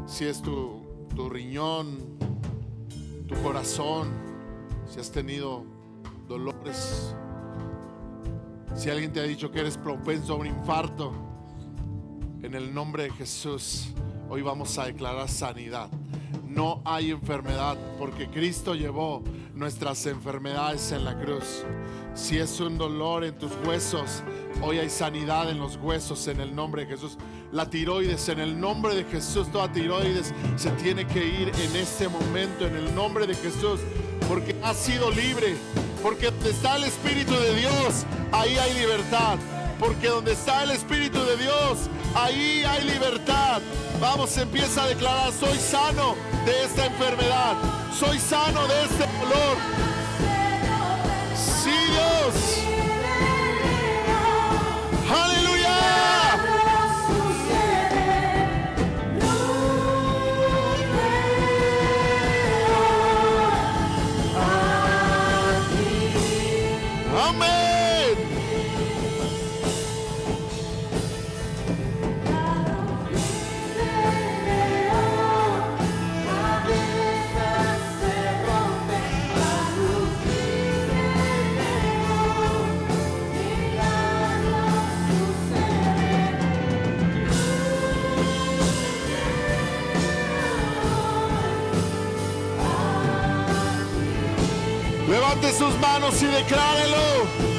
si es tu riñón, tu corazón, si has tenido dolores, si alguien te ha dicho que eres propenso a un infarto, en el nombre de Jesús, hoy vamos a declarar sanidad. No hay enfermedad, porque Cristo llevó nuestras enfermedades en la cruz. Si es un dolor en tus huesos, hoy hay sanidad en los huesos en el nombre de Jesús. La tiroides, en el nombre de Jesús, toda tiroides se tiene que ir en este momento en el nombre de Jesús, porque has sido libre. Porque donde está el Espíritu de Dios, ahí hay libertad. Porque donde está el Espíritu de Dios, ahí hay libertad. Vamos, empieza a declarar: soy sano de esta enfermedad, soy sano de este dolor. Sí, Dios. Aleluya. Amén. Levante sus manos y declárelo.